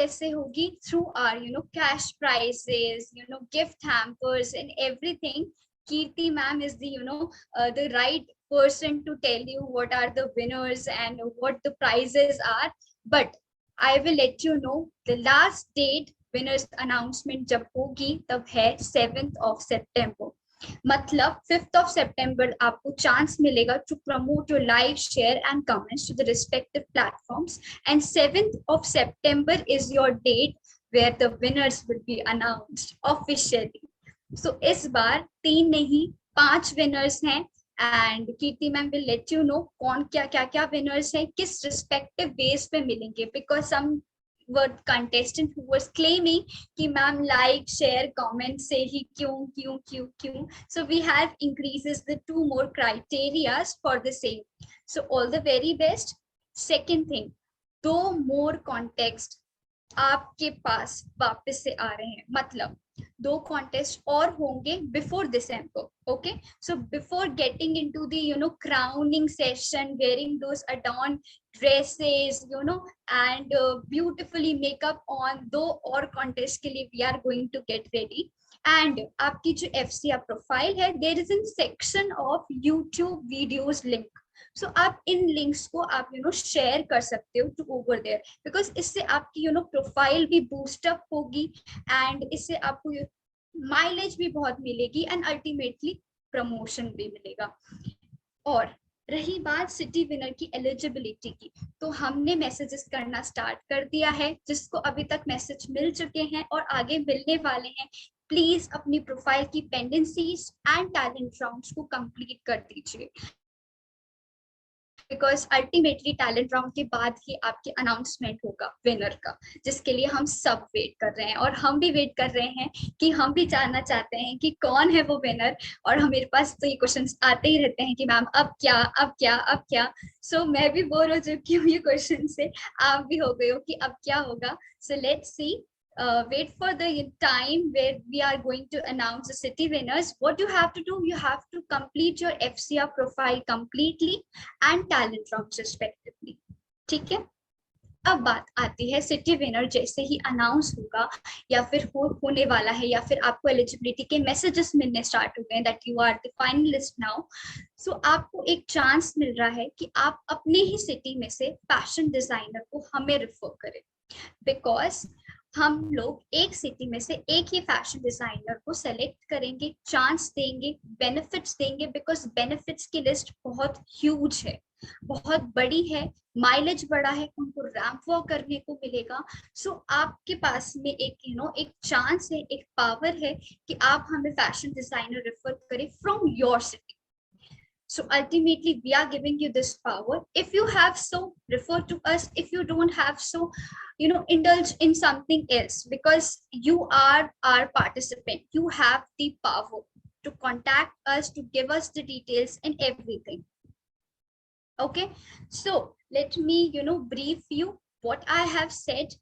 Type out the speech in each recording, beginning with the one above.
कैसे होगी? Through our cash prizes, gift hampers and everything. Kirti ma'am is the right person to tell you what are the winners and what the prizes are. But I will let you know the last date winners announcement जब होगी तब है 7th of September. मतलब 5th of September आपको chance मिलेगा to promote your live share and comments to the respective platforms, and 7th of September is your date where the winners will be announced officially. So इस बार 3 नहीं 5 winners हैं, and Kirti ma'am will let you know कौन क्या winners हैं, किस respective ways पे मिलेंगे, because some were contestant who was claiming कि मैम लाइक शेयर कमेंट से ही क्यों. So we have increases the 2 more criterias for the same. So all the very best. Second thing, 2 more context आपके पास वापस से आ रहे हैं, मतलब 2 कॉन्टेस्ट और होंगे before December. Okay, so before getting into the crowning session, wearing those adorned dresses, and beautifully makeup on, 2 और contest के लिए we are going to get ready. And आपकी जो FCR प्रोफाइल है, there is a section of YouTube videos link. So आप इन links को आप share कर सकते हो टू ओवर देयर, बिकॉज इससे आपकी प्रोफाइल भी बूस्टअप होगी, एंड इससे आपको माइलेज भी बहुत मिलेगी, एंड अल्टीमेटली प्रमोशन भी मिलेगा. और रही बात सिटी विनर की एलिजिबिलिटी की, तो हमने मैसेजेस करना स्टार्ट कर दिया है. जिसको अभी तक मैसेज मिल चुके हैं और आगे मिलने वाले हैं, प्लीज अपनी प्रोफाइल की पेंडेंसीज एंड टैलेंट राउंड्स को कंप्लीट कर दीजिए, बिकॉज अल्टीमेटली टैलेंट राउंड के बाद ही आपके अनाउंसमेंट होगा विनर का, जिसके लिए हम सब वेट कर रहे हैं. और हम भी वेट कर रहे हैं कि हम भी जानना चाहते हैं कि कौन है वो विनर. और हमारे पास तो ये क्वेश्चंस आते ही रहते हैं कि मैम अब क्या अब क्या अब क्या. सो मैं भी बोर हो चुकी हूँ ये क्वेश्चन से, आप भी हो गए हो कि अब क्या होगा. So let's see. Wait for the time where we are going to announce the city winners. What you have to do, you have to complete your FCR profile completely and talent rounds respectively. ठीक है. अब बात आती है city winner जैसे ही announce होगा या फिर होने वाला है, या फिर आपको एलिजिबिलिटी के मैसेजेस मिलने स्टार्ट हो गए that you are the finalist now. So आपको एक चांस मिल रहा है कि आप अपने ही सिटी में से फैशन डिजाइनर को हमें रेफर करें, बिकॉज हम लोग एक सिटी में से एक ही फैशन डिजाइनर को सेलेक्ट करेंगे, चांस देंगे, बेनिफिट्स देंगे, बिकॉज बेनिफिट्स की लिस्ट बहुत ह्यूज है, बहुत बड़ी है, माइलेज बड़ा है, उनको रैंप वॉक करने को मिलेगा. सो आपके पास में एक एक चांस है, एक पावर है कि आप हमें फैशन डिजाइनर रेफर करें from your city. So ultimately, we are giving you this power. If you have so, refer to us. If you don't have so, indulge in something else, because you are our participant. You have the power to contact us, to give us the details and everything. Okay, so let me brief you what I have said.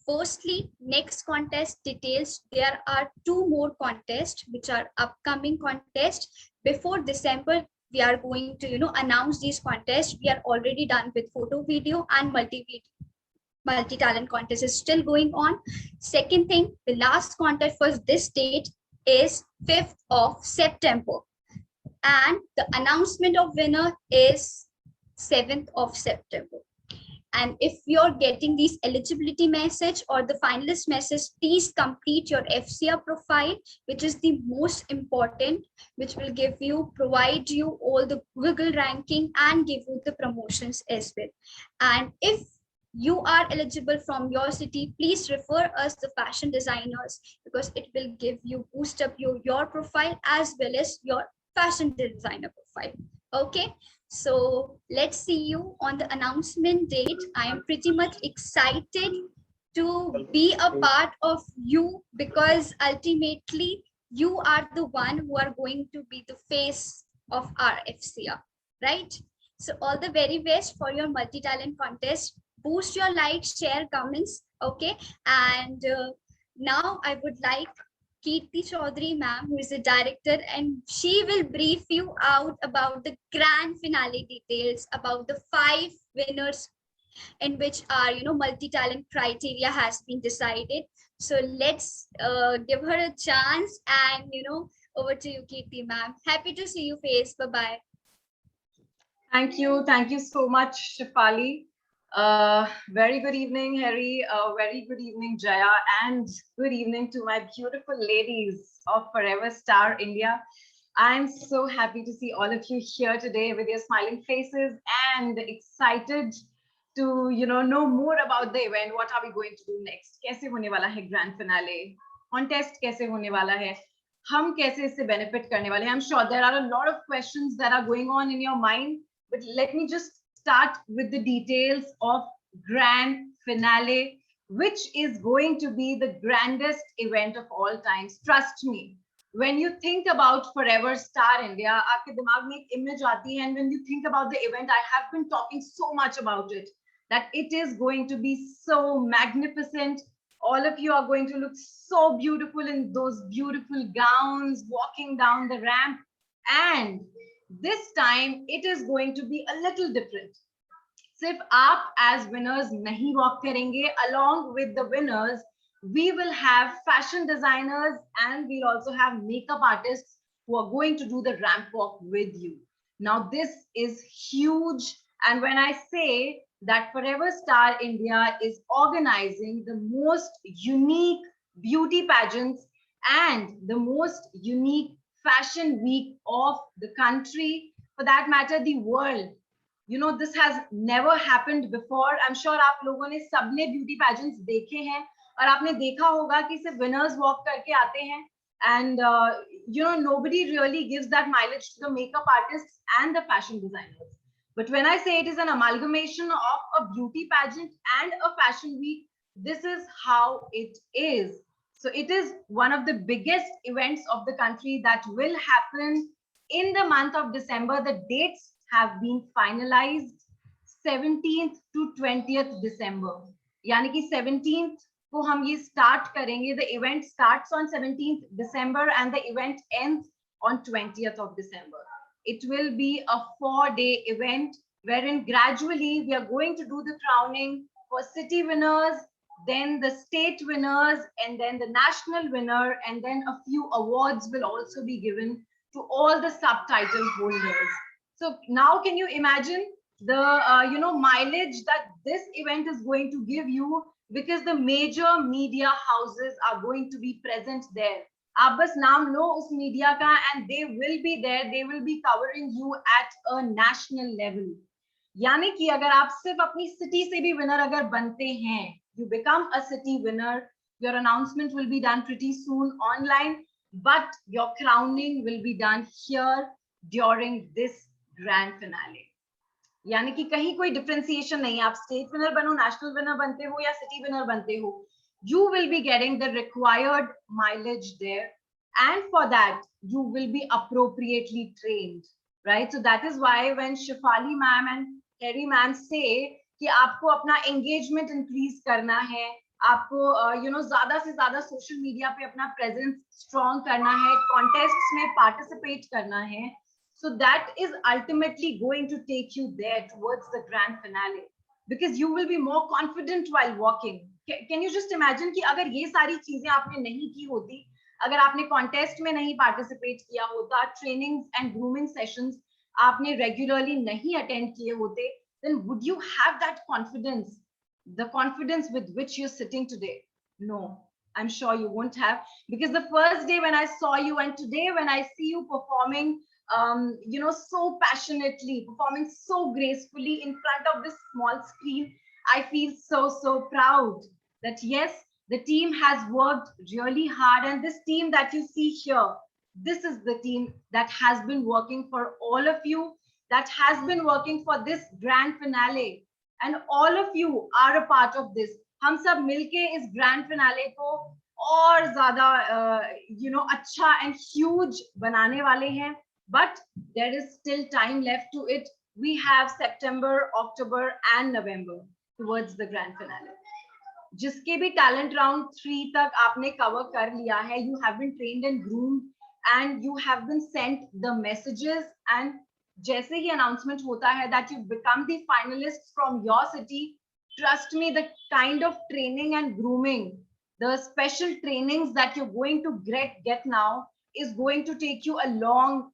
Firstly, next contest details. There are 2 more contests which are upcoming contests before December. We are going to announce these contests. We are already done with photo, video and multi talent contest is still going on. Second thing, the last contest for this date is 5th of September, and the announcement of winner is 7th of September. And if you're getting these eligibility message or the finalist message, please complete your FCR profile, which is the most important, which will provide you all the Google ranking and give you the promotions as well. And if you are eligible from your city, please refer us the fashion designers, because it will give you boost up your profile as well as your fashion designer profile. Okay, so let's see you on the announcement date. I am pretty much excited to be a part of you, because ultimately you are the one who are going to be the face of our FCR, right? So all the very best for your multi-talent contest. Boost your likes, share, comments. Okay, and now I would like Kirti Chaudhary ma'am, who is the director, and she will brief you out about the grand finale details, about the 5 winners in which our multi-talent criteria has been decided. So let's give her a chance, and over to you, Kirti ma'am. Happy to see you face. Bye bye. Thank you so much, Shefali. Very good evening, Harry. Very good evening, Jaya, and good evening to my beautiful ladies of Forever Star India. I'm so happy to see all of you here today with your smiling faces and excited to know more about the event. What are we going to do next? कैसे होने वाला है grand finale? Contest कैसे होने वाला है? हम कैसे इससे benefit करने वाले हैं? I'm sure there are a lot of questions that are going on in your mind, but let me just start with the details of grand finale, which is going to be the grandest event of all times. Trust me. When you think about Forever Star India, आपके दिमाग में एक image आती है, and when you think about the event, I have been talking so much about it, that it is going to be so magnificent. All of you are going to look so beautiful in those beautiful gowns, walking down the ramp. And this time, it is going to be a little different. सिर्फ आप as winners नहीं walk करेंगे, along with the winners we will have fashion designers and we'll also have makeup artists who are going to do the ramp walk with you. Now this is huge, and when I say that Forever Star India is organizing the most unique beauty pageants and the most unique fashion week of the country, for that matter the world, this has never happened before. I'm sure आप लोगों ने सबने beauty pageants देखे हैं और आपने देखा होगा कि सिर्फ winners walk करके आते हैं, and nobody really gives that mileage to the makeup artists and the fashion designers. But when I say it is an amalgamation of a beauty pageant and a fashion week, this is how it is. So it is one of the biggest events of the country that will happen in the month of December. The dates have been finalized, 17th to 20th December. यानी कि 17th को हम ये start करेंगे. The event starts on 17th December and the event ends on 20th of December. It will be a 4-day event wherein gradually we are going to do the crowning for city winners, then the state winners, and then the national winner, and then a few awards will also be given to all the subtitle holders. So now can you imagine the mileage that this event is going to give you, because the major media houses are going to be present there. आप बस नाम लो उस media का and they will be there. They will be covering you at a national level. यानी कि अगर आप सिर्फ अपनी सिटी से भी विनर अगर बनते हैं, you become a city winner, your announcement will be done pretty soon online, but your crowning will be done here during this grand finale. यानी कि कहीं कोई differentiation नहीं है, आप state winner बनो, national winner बनते हो या city winner बनते हो, you will be getting the required mileage there, and for that you will be appropriately trained, right? So that is why when Shefali ma'am and Harry ma'am say कि आपको अपना engagement increase करना है, आपको ज्यादा से ज्यादा social media पे अपना presence strong करना है, contests में participate करना है, so that is ultimately going to take you there towards the grand finale, because you will be more confident while walking. Can you just imagine कि अगर ये सारी चीजें आपने नहीं की होती, अगर आपने contest में नहीं participate किया होता, trainings and grooming sessions आपने regularly नहीं attend किए होते, then would you have that confidence, the confidence with which you're sitting today? No, I'm sure you won't have, because the first day when I saw you and today when I see you performing so passionately, performing so gracefully in front of this small screen, I feel so proud that yes, the team has worked really hard, and this team that you see here, this is the team that has been working for all of you, that has been working for this grand finale, and all of you are a part of this. हम सब मिलके इस grand finale को और ज़्यादा अच्छा and huge बनाने वाले हैं. But there is still time left to it. We have September, October, and November towards the grand finale. जिसके भी talent round 3 तक आपने cover कर लिया है, you have been trained and groomed, and you have been sent the messages, and जैसे ही announcement होता है that you become the finalists from your city, Trust me, the kind of training and grooming, the special trainings that you're going to get now is going to take you a long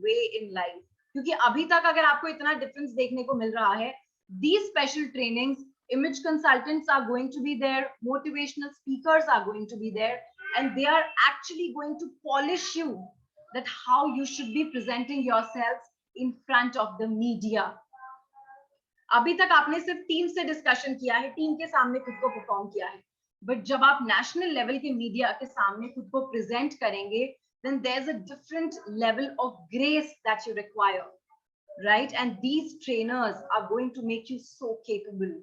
way in life. क्योंकि अभी तक अगर आपको इतना difference देखने को मिल रहा है, these special trainings, image consultants are going to be there, motivational speakers are going to be there, and they are actually going to polish you that how you should be presenting yourselves in front of the media. अभी तक आपने सिर्फ team से discussion किया है, team के सामने खुद को परफॉर्म किया है, बट जब आप नेशनल लेवल के मीडिया के सामने खुद को प्रेजेंट करेंगे, then there's a different level of grace that you require, right? And these trainers are going to make you so capable.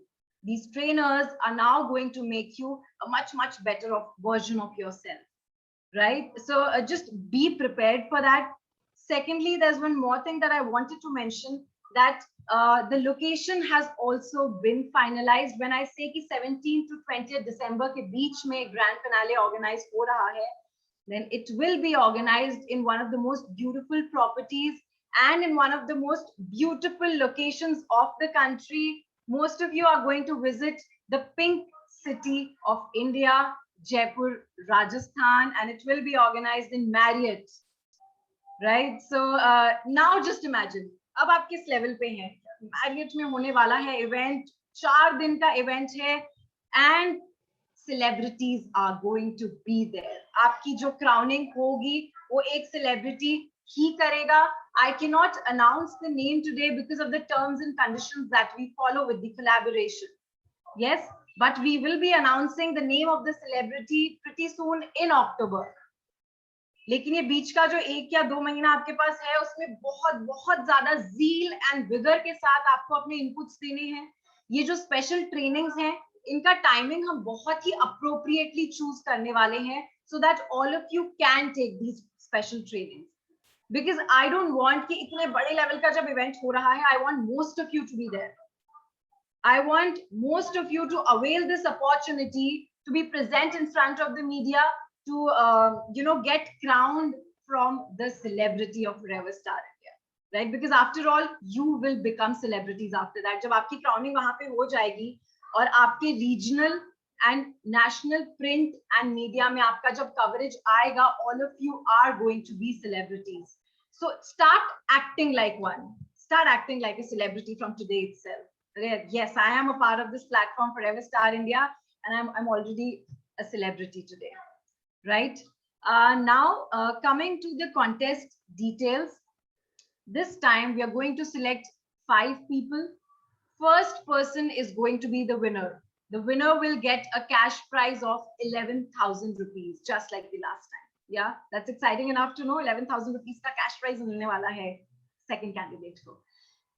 These trainers are now going to make you a much better version of yourself, right? So just be prepared for that. Secondly, there's one more thing that I wanted to mention, that the location has also been finalized. When I say कि 17 to 20 December के बीच में grand finale organize हो रहा है, then it will be organized in one of the most beautiful properties and in one of the most beautiful locations of the country. Most of you are going to visit the Pink City of India, Jaipur, Rajasthan, and it will be organized in Marriott, right? So now just imagine, अब आप किस level पे हैं? Marriott में होने वाला है event, 4 दिन का इवेंट है, and celebrities are going to be there. आपकी जो क्राउनिंग होगी वो एक सेलिब्रिटी ही करेगा. I cannot announce the name today because of the terms and conditions that we follow with the collaboration. Yes, but we will be announcing the name of the celebrity pretty soon in October. लेकिन ये बीच का जो 1 या 2 महीना आपके पास है, उसमें बहुत ज्यादा ज़ील एंड विगर के साथ आपको अपने इनपुट्स देने हैं. ये जो स्पेशल ट्रेनिंग्स हैं, इनका टाइमिंग हम बहुत ही अप्रोप्रिएटली चूज करने वाले हैं, so that all of you can take these special trainings. Because I don't want कि इतने बड़े लेवल का जब इवेंट हो रहा है, I want most of you to be there. I want most of you to avail this opportunity to be present in front of the media, to get crowned from the celebrity of Forever Star India, right? Because after all, you will become celebrities after that. जब आपकी crowning वहाँ पे हो जाएगी और आपके regional and national print and media में आपका जब coverage आएगा, all of you are going to be celebrities. So start acting like one. Start acting like a celebrity from today itself. Yes, I am a part of this platform Forever Star India, and I'm already a celebrity today. Right? Now, coming to the contest details, this time we are going to select 5 people. First person is going to be the winner. The winner will get a cash prize of 11,000 rupees, just like the last time. Yeah, that's exciting enough to know. 11,000 rupees ka cash prize milne wala hai second candidate ko.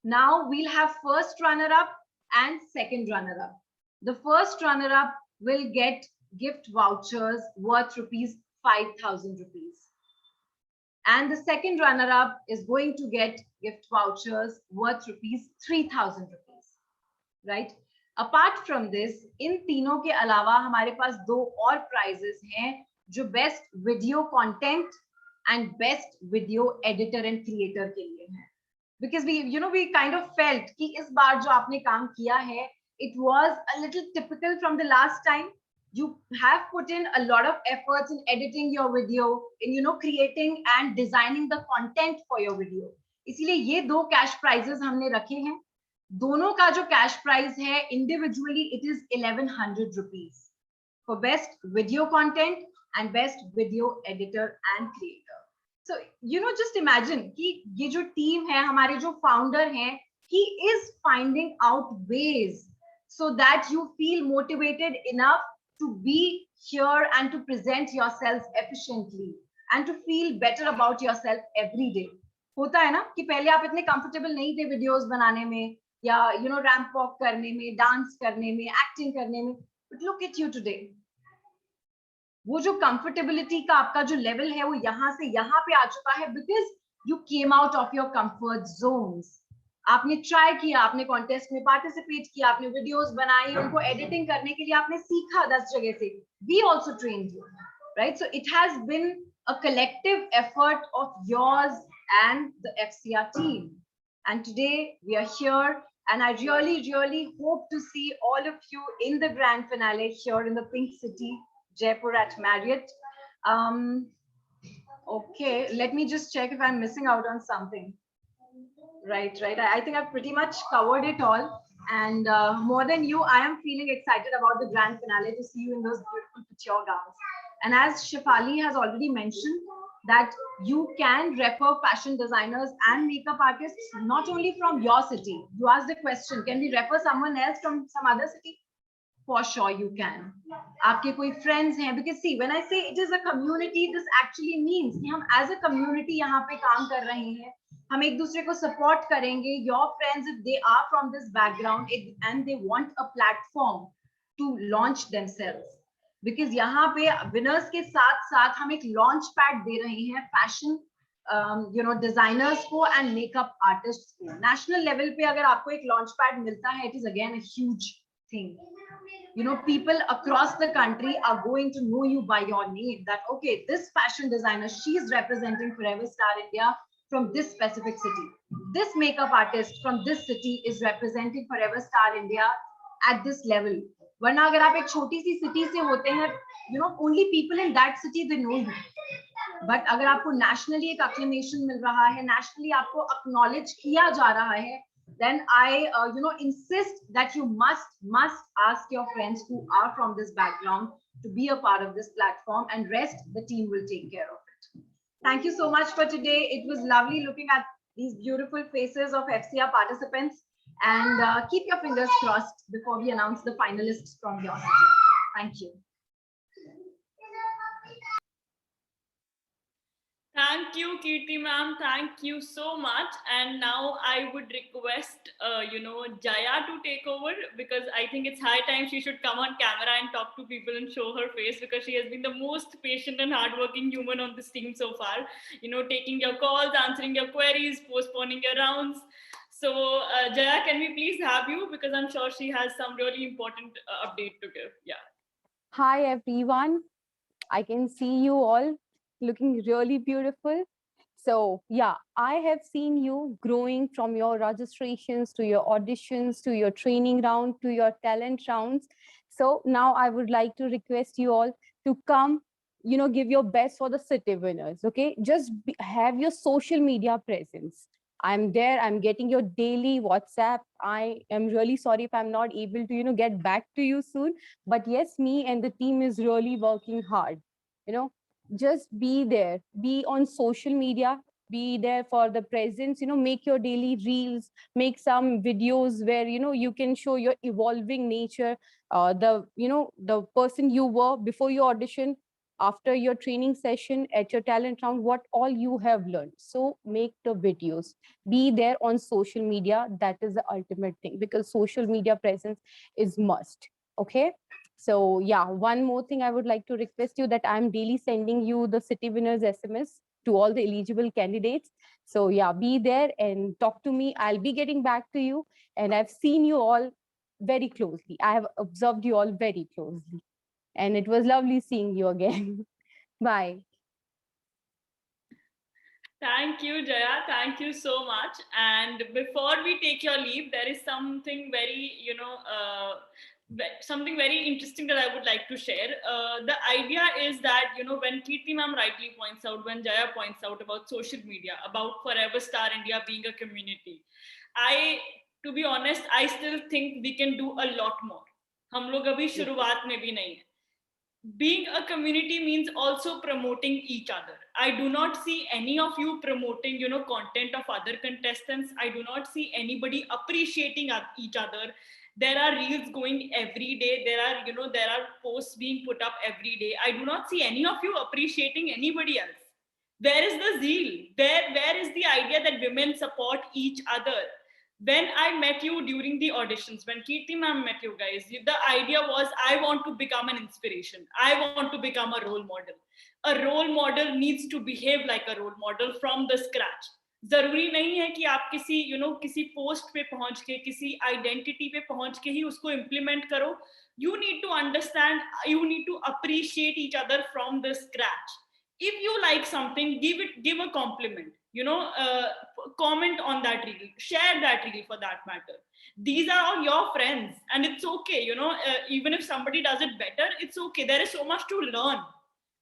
Now we'll have first runner-up and second runner-up. The first runner-up will get gift vouchers worth ₹5,000 rupees. And the second runner-up is going to get gift vouchers worth ₹3,000 rupees. Right? Apart from this, in तीनों के अलावा हमारे पास 2 और prizes हैं, जो best video content and best video editor and creator के लिए हैं. Because we kind of felt कि इस बार जो आपने काम किया है, it was a little typical from the last time. You have put in a lot of efforts in editing your video, in creating and designing the content for your video. इसीलिए ये 2 cash prizes हमने रखे हैं. दोनों का जो cash prize है, individually it is 1,100 rupees for best video content and best video editor and creator. So just imagine कि ये जो team है, हमारे जो founder हैं, he is finding out ways so that you feel motivated enough to be here and to present yourself efficiently and to feel better about yourself every day. होता है ना कि पहले आप इतने comfortable नहीं थे videos बनाने में या ramp walk करने में, dance करने में, acting करने में, but look at you today. वो जो comfortability का आपका जो level है, वो यहाँ से यहाँ पे आ चुका है because you came out of your comfort zones. आपने ट्राई किया, आपने कॉन्टेस्ट में पार्टिसिपेट किया, आपने वीडियोस बनाई, उनको एडिटिंग करने के लिए आपने सीखा 10 जगह से. We also trained you, right? So it has been a collective effort of yours and the FCR team. And today we are here And I really, really hope to see all of you in the grand finale here in the Pink City, Jaipur at Marriott. Okay, let me just check if I'm missing out on something. Right. I think I've pretty much covered it all. And more than you, I am feeling excited about the grand finale to see you in those beautiful couture gowns. And as Shefali has already mentioned, that you can refer fashion designers and makeup artists not only from your city. You asked the question, can we refer someone else from some other city? For sure you can. आपके कोई friends हैं? Because see, when I say it is a community, this actually means कि हम as a community यहाँ पे काम कर रहे हैं. हम एक दूसरे को support करेंगे. Your friends, if they are from this background and they want a platform to launch themselves. Because यहाँ पे winners के साथ साथ हम एक launch pad दे रहे हैं fashion designers को and makeup artists को. National level पे अगर आपको एक launch pad मिलता है, it is again a huge thing. People across the country are going to know you by your name, that okay, this fashion designer, she's representing Forever Star India from this specific city. This makeup artist from this city is representing Forever Star India at this level. वरना अगर आप एक छोटी सी city से होते हैं, only people in that city they know you. But अगर आपको nationally एक acclamation मिल रहा है, nationally आपको acknowledge किया जा रहा है, then I insist that you must ask your friends who are from this background to be a part of this platform, and rest the team will take care of it. Thank you so much for today. It was lovely looking at these beautiful faces of FCR participants, and keep your fingers crossed before we announce the finalists from your city. Thank you. Thank you, Kirti ma'am. Thank you so much. And now I would request, Jaya to take over, because I think it's high time she should come on camera and talk to people and show her face, because she has been the most patient and hardworking human on this team so far. Taking your calls, answering your queries, postponing your rounds. So, Jaya, can we please have you? Because I'm sure she has some really important update to give. Yeah. Hi, everyone. I can see you all looking really beautiful. So yeah, I have seen you growing from your registrations to your auditions, to your training round, to your talent rounds. So now I would like to request you all to come, give your best for the city winners. Okay, just have your social media presence. I'm there. I'm getting your daily WhatsApp. I am really sorry if I'm not able to, get back to you soon. But yes, me and the team is really working hard. Just be there, be on social media, be there for the presence, make your daily reels, make some videos where, you can show your evolving nature, the person you were before your audition, after your training session, at your talent round, what all you have learned. So make the videos, be there on social media. That is the ultimate thing, because social media presence is must. Okay. So yeah, one more thing I would like to request you, that I'm daily sending you the city winners SMS to all the eligible candidates. So yeah, be there and talk to me. I'll be getting back to you. And I've seen you all very closely. I have observed you all very closely. And it was lovely seeing you again. Bye. Thank you, Jaya. Thank you so much. And before we take your leave, there is something very, something very interesting that I would like to share. The idea is that, when Kirti ma'am rightly points out, when Jaya points out about social media, about Forever Star India being a community, to be honest, I still think we can do a lot more. हम लोग अभी शुरुआत में भी नहीं है. Being a community means also promoting each other. I do not see any of you promoting, content of other contestants. I do not see anybody appreciating each other. There are reels going every day. There are posts being put up every day. I do not see any of you appreciating anybody else. Where is the zeal? Where is the idea that women support each other? When I met you during the auditions, when Kirti ma'am met you guys, the idea was, I want to become an inspiration. I want to become a role model. A role model needs to behave like a role model from the scratch. जरूरी नहीं है कि आप किसी post पे पहुंच के, किसी आइडेंटिटी पे पहुंच के ही उसको इम्प्लीमेंट करो. You need to understand, you need to appreciate each other from the scratch. If you like something, give a compliment. comment on that reel, share that reel for that matter. These are all your friends, and it's okay, even if somebody does it better, it's okay. There is so much to learn.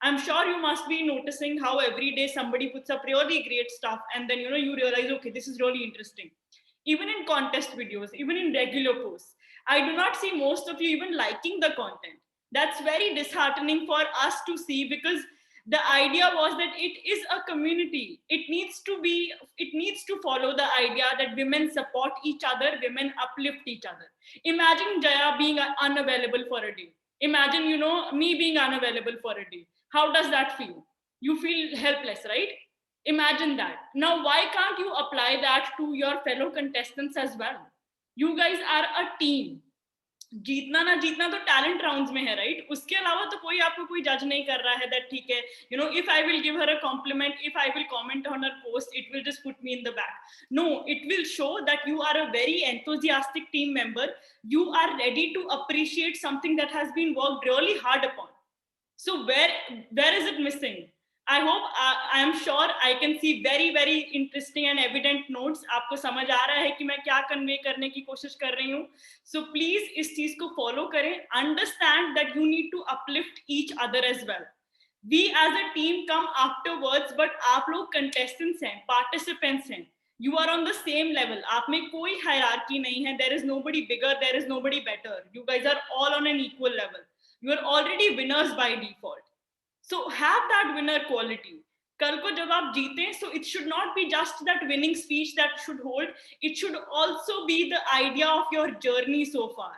I'm sure you must be noticing how every day somebody puts up really great stuff, and then you realize, okay, this is really interesting. Even in contest videos, even in regular posts, I do not see most of you even liking the content. That's very disheartening for us to see, because the idea was that it is a community. It needs to follow the idea that women support each other, women uplift each other. Imagine Jaya being unavailable for a day. Imagine me being unavailable for a day. How does that feel? You feel helpless, right? Imagine that. Now, why can't you apply that to your fellow contestants as well? You guys are a team. जीतना ना जीतना तो talent rounds में है, right? उसके अलावा तो कोई आपको कोई जज नहीं कर रहा है दैट ठीक है, if I will give her a compliment, if I will comment on her post, it will just put me in the back. No, it will show that you are a very enthusiastic team member. You are ready to appreciate something that has been worked really hard upon. So where is it missing? I hope, I am sure I can see very very interesting and evident notes. आपको समझ आ रहा है कि मैं क्या convey करने की कोशिश कर रही हूँ. So please इस चीज को फॉलो करें. Understand that you need to uplift each other as well. We as a team come afterwards, but आप लोग contestants हैं, participants हैं. You are on the same level. आप में कोई hierarchy नहीं है. There is nobody bigger, there is nobody better. You guys are all on an equal level. You are already winners by default. So have that winner quality. कल को जब आप जीतें, so it should not be just that winning speech that should hold. It should also be the idea of your journey so far,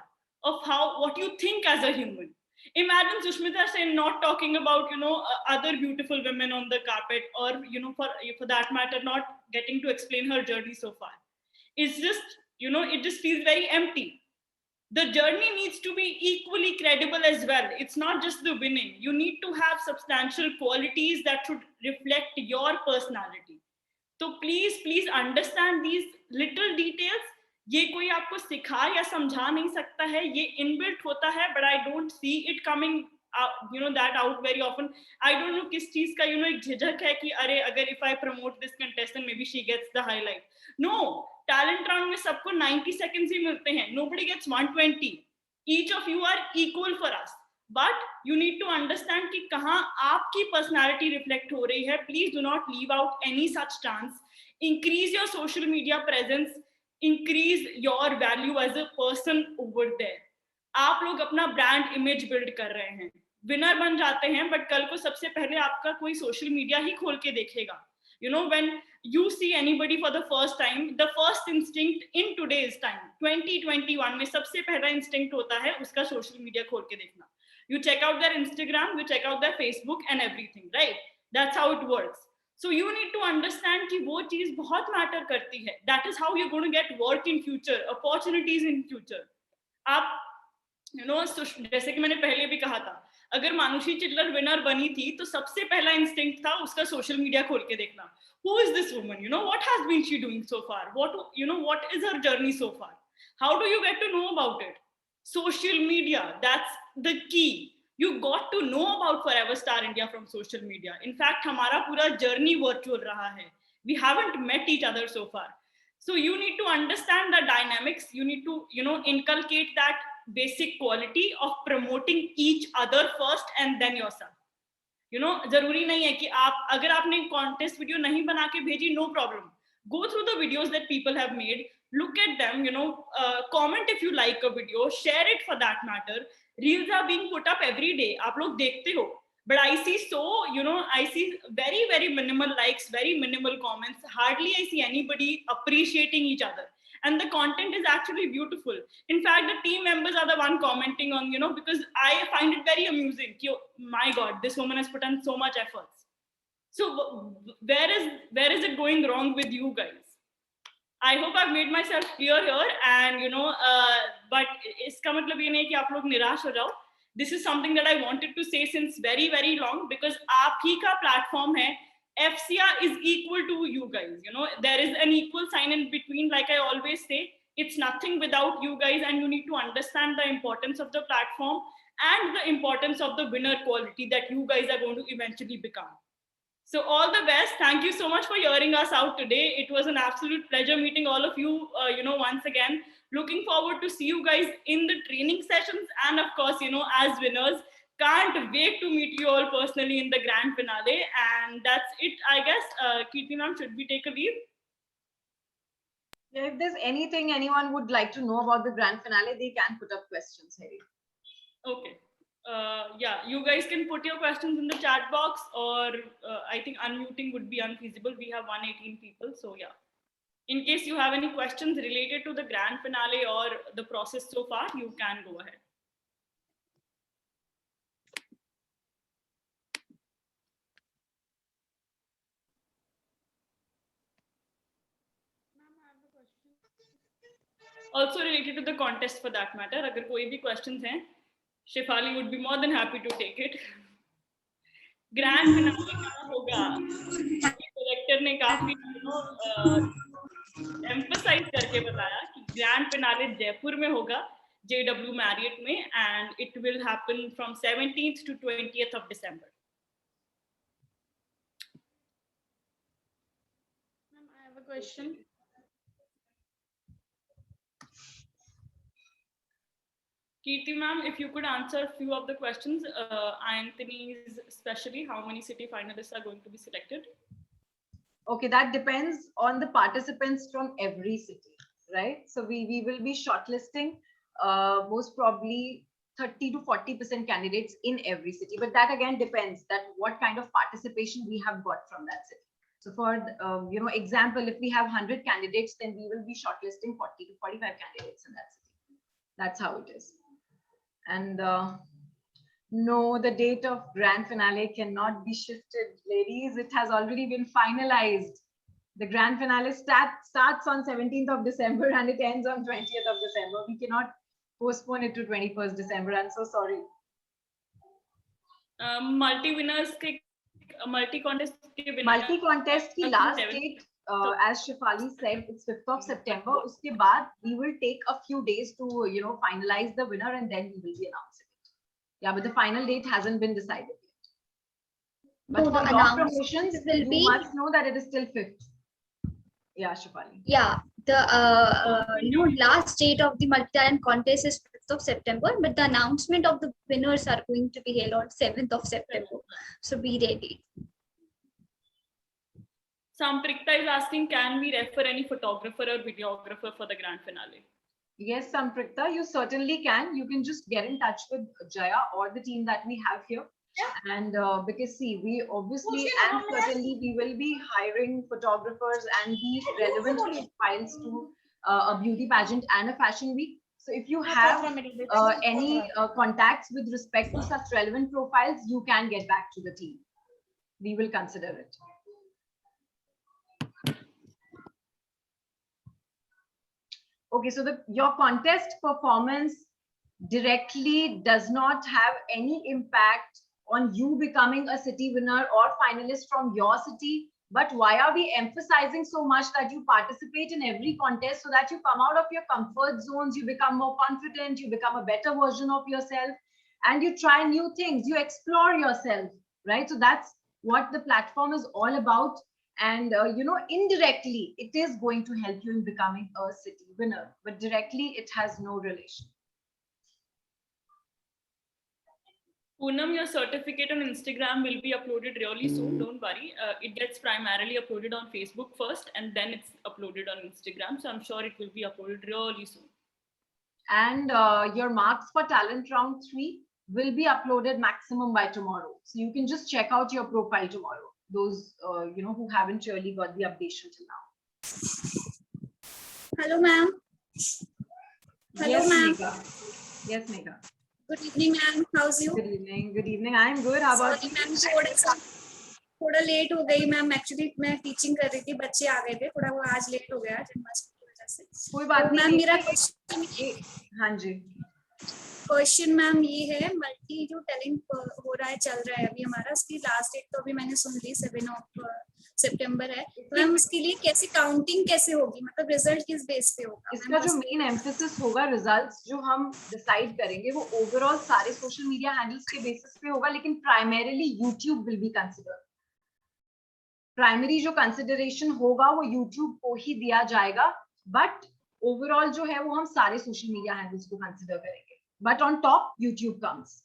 of what you think as a human. Imagine Sushmita Sen not talking about other beautiful women on the carpet, or for that matter not getting to explain her journey so far. It's just it just feels very empty. The journey needs to be equally credible as well. It's not just the winning. You need to have substantial qualities that should reflect your personality. So please understand these little details. ये कोई आपको सिखा या समझा नहीं सकता है, ये इनबिल्ट होता है, but I don't see it coming that out very often. I don't know किस चीज का एक झिझक है कि अरे अगर if I promote this contestant maybe she gets the highlight. No, talent round में सबको 90 seconds ही मिलते हैं. Nobody gets 120. Each of you are equal for us, but you need to understand कि कहाँ आपकी personality reflect हो रही है. Please do not leave out any such chance. Increase your social media presence. Increase your value as a person over there. आप लोग अपना brand image build कर रहे हैं, विनर बन जाते हैं, बट कल को सबसे पहले आपका कोई सोशल मीडिया ही खोल के देखेगा. When you see anybody for the first time, the first instinct in today's time 2021 में सबसे पहला इंस्टिंक्ट होता है उसका सोशल मीडिया खोल के देखना. You check out their Instagram, you check out their Facebook and everything, right? That's how it works. So you need to understand कि वो चीज बहुत मैटर करती है. That is how you're going to get work in future, opportunities in future. आप जैसे कि मैंने पहले भी कहा था, अगर मानुषी चिल्लर विनर बनी थी तो सबसे पहला इंस्टिंक्ट था उसका सोशल मीडिया खोल के देखना. Who is this woman? What has been she doing so far? What is her journey so far? How do you get to know about it? Social media, that's the key. You got to know about Forever Star India from social media. In fact, हमारा पूरा journey virtual रहा है. We haven't met each other so far. So you need to understand the dynamics. You need to, inculcate that basic quality of promoting each other first and then yourself. जरूरी नहीं है कि आप अगर आपने contest video नहीं बना के भेजी, no problem. Go through the videos that people have made, look at them, comment if you like a video, share it for that matter. Reels are being put up every day. आप लोग देखते हो. But I see I see very, very minimal likes, very minimal comments. Hardly I see anybody appreciating each other. And the content is actually beautiful. In fact, the team members are the one commenting on, because I find it very amusing. My God, this woman has put in so much efforts. So where is it going wrong with you guys? I hope I've made myself clear here, and but इसका मतलब ये नहीं कि आप लोग निराश हो जाओ. This is something that I wanted to say since very, very long, because आप ही का platform है. FCR is equal to you guys. There is an equal sign in between. Like I always say, it's nothing without you guys, and you need to understand the importance of the platform and the importance of the winner quality that you guys are going to eventually become. So all the best. Thank you so much for hearing us out today. It was an absolute pleasure meeting all of you, once again. Looking forward to see you guys in the training sessions and of course, as winners. Can't wait to meet you all personally in the grand finale. And that's it, I guess. Kirti ma'am, should we take a leave? Yeah, if there's anything anyone would like to know about the grand finale, they can put up questions, Harry. Okay. Yeah, you guys can put your questions in the chat box, or I think unmuting would be unfeasible. We have 118 people, so yeah. In case you have any questions related to the grand finale or the process so far, you can go ahead. Also related to the contest for that matter, agar koi bhi questions hain, Shefali would be more than happy to take it. Grand finale कहाँ होगा? Director ने काफी emphasize करके बताया कि grand finale Jaipur में होगा, JW Marriott में, and it will happen from 17th to 20th of December. Ma'am, I have a question. Kirti ma'am, if you could answer a few of the questions, Anthony's especially, how many city finalists are going to be selected? Okay, that depends on the participants from every city, right? So we will be shortlisting most probably 30 to 40% candidates in every city, but that again depends that what kind of participation we have got from that city. So for example, if we have 100 candidates, then we will be shortlisting 40 to 45 candidates in that city. That's how it is. And no, the date of grand finale cannot be shifted, ladies. It has already been finalized. The grand finale starts on 17th of December and it ends on 20th of December. We cannot postpone it to 21st December. I'm so sorry. Multi-winners के multi-contest के winners. Multi-contest की last date, as Shefali said, it's 5th of September. उसके बाद we will take a few days to finalize the winner and then we will be announcing it. Yeah, but the final date hasn't been decided yet. But so for the your promotions, will you must know that it is still 5th. Yeah, Shefali. Yeah, the last date of the multi-talent contest is 5th of September, but the announcement of the winners are going to be held on 7th of September. So be ready. Samprikta is asking, can we refer any photographer or videographer for the grand finale? Yes, Samprikta, you certainly can. You can just get in touch with Jaya or the team that we have here. Yeah. And because see, we obviously and certainly we will be hiring photographers and the relevant profiles to a beauty pageant and a fashion week. So if you have any contacts with respect to such relevant profiles, you can get back to the team. We will consider it. Okay, so your contest performance directly does not have any impact on you becoming a city winner or finalist from your city. But why are we emphasizing so much that you participate in every contest so that you come out of your comfort zones, you become more confident, you become a better version of yourself, and you try new things, you explore yourself, right? So that's what the platform is all about. And, indirectly, it is going to help you in becoming a city winner, but directly it has no relation. Poonam, your certificate on Instagram will be uploaded really soon. Don't worry. It gets primarily uploaded on Facebook first, and then it's uploaded on Instagram. So I'm sure it will be uploaded really soon. And your marks for talent round 3 will be uploaded maximum by tomorrow. So you can just check out your profile tomorrow. Those who haven't really got the updation till now. Hello, ma'am. Hello, ma'am. Yes, Megha. Good evening, ma'am. How's you? Good evening. Good evening. I'm good. How about you? Ma'am, थोड़ा late हो गई ma'am. Actually मैं teaching कर रही थी, बच्चे आ गए थे, थोड़ा वो आज लेट हो गया जन्माष्टमी की वजह से. कोई बात नहीं. मैम मेरा क्वेश्चन, हाँ जी, क्वेश्चन मैम ये है, मल्टी जो टैलेंट हो रहा है, चल रहा है अभी हमारा, उसकी लास्ट डेट तो अभी मैंने सुन ली 7 सितंबर है. मैम उसके लिए कैसे काउंटिंग कैसे होगी, मतलब रिजल्ट किस बेस पे होगा? इसका जो मेन एम्फेसिस होगा, रिजल्ट्स जो हम डिसाइड करेंगे वो ओवरऑल सारे सोशल मीडिया हैंडल्स के बेसिस पे होगा, लेकिन primarily YouTube will be considered. Primary जो कंसिडरेशन होगा वो यूट्यूब को ही दिया जाएगा, बट ओवरऑल जो है वो हम सारे सोशल मीडिया हैंडल्स को कंसिडर करेंगे, but on top YouTube comes.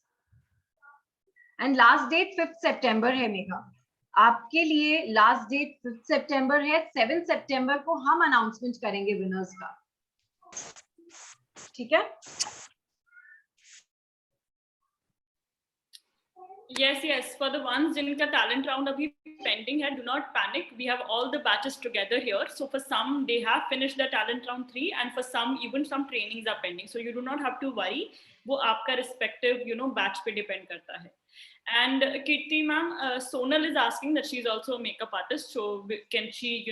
And last date 5 सितंबर है मेघा, आपके लिए लास्ट डेट 5 सितंबर है। 7 सितंबर को हम अनाउंसमेंट करेंगे विनर्स का, ठीक है? Yes. For the ones जिनका talent round अभी pending है, do not panic. We have all the batches together here. So for some, they have finished the talent round 3, and for some, even some trainings are pending. So you do not have to worry. वो आपका respective, batch पे depend करता है. And Kirti ma'am, Sonal is asking that she is also a makeup artist. So can she,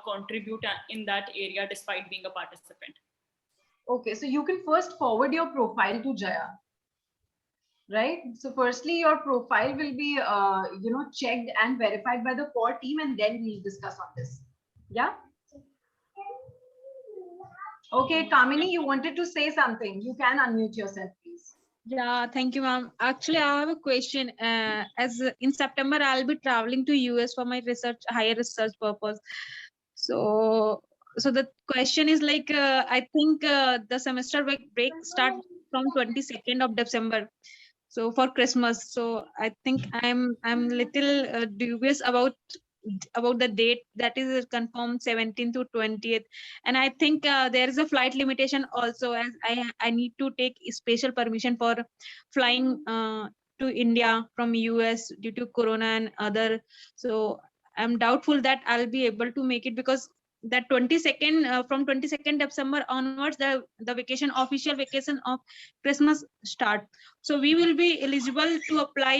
contribute in that area despite being a participant? Okay, so you can first forward your profile to Jaya. Right, so firstly your profile will be checked and verified by the core team, and then we'll discuss on this. Yeah, okay. Kamini, you wanted to say something, you can unmute yourself please. Yeah, thank you ma'am. Actually I have a question. As in September I'll be traveling to US for my research, higher research purpose. So the question is like, I think the semester break start from 22nd of December, so for Christmas. So I think I'm little dubious about the date that is confirmed 17th to 20th, and I think there is a flight limitation also, as I need to take special permission for flying to India from US due to corona and other. So I'm doubtful that I'll be able to make it, because that 22nd from 22nd December onwards, the vacation, official vacation of Christmas start. So we will be eligible to apply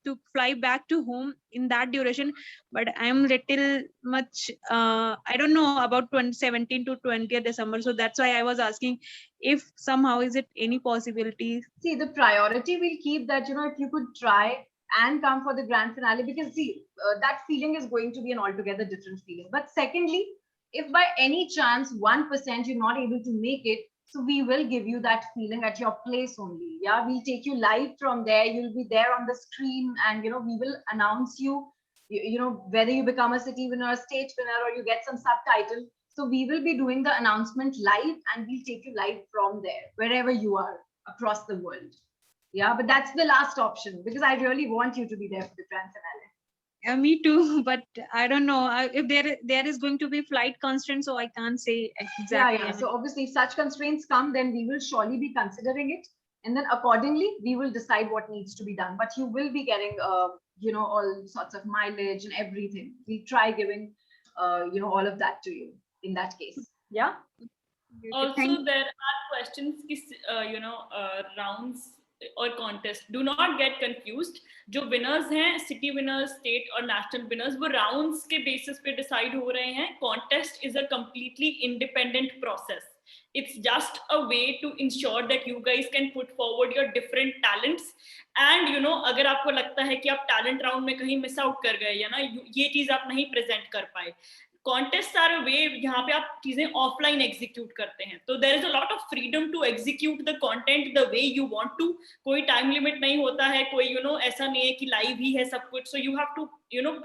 to fly back to home in that duration, but I am little much I don't know about 2017 to 20th December. So that's why I was asking if somehow is it any possibility. See, the priority will keep that, if you could try and come for the grand finale, because see, that feeling is going to be an altogether different feeling. But secondly, if by any chance 1% you're not able to make it, so we will give you that feeling at your place only. Yeah, we'll take you live from there, you'll be there on the screen, and we will announce you, whether you become a city winner, a state winner, or you get some subtitle. So we will be doing the announcement live, and we'll take you live from there, wherever you are across the world. Yeah, but that's the last option, because I really want you to be there for the grand finale. Me too, but I don't know if there is going to be flight constraints, so I can't say exactly. Yeah. So obviously, if such constraints come, then we will surely be considering it, and then accordingly we will decide what needs to be done. But you will be getting, all sorts of mileage and everything. We try giving, all of that to you in that case. Yeah. Also, there are questions, rounds or contest. Do not get confused. जो winners हैं, city winners, state और national winners, वो rounds के basis पे decide हो रहे हैं. Contest is a completely independent process. It's just a way to ensure that you guys can put forward your different talents. And अगर आपको लगता है कि आप talent round में कहीं miss out कर गए या ना ये चीज आप नहीं present कर पाए, कॉन्टेस्ट आर अ वे यहाँ पे आप चीजें ऑफलाइन एग्जीक्यूट करते हैं, तो there is a lot of freedom to execute the content the way you want to. कोई टाइम लिमिट नहीं होता है, कोई ऐसा नहीं है कि लाइव ही है सब कुछ. So you have to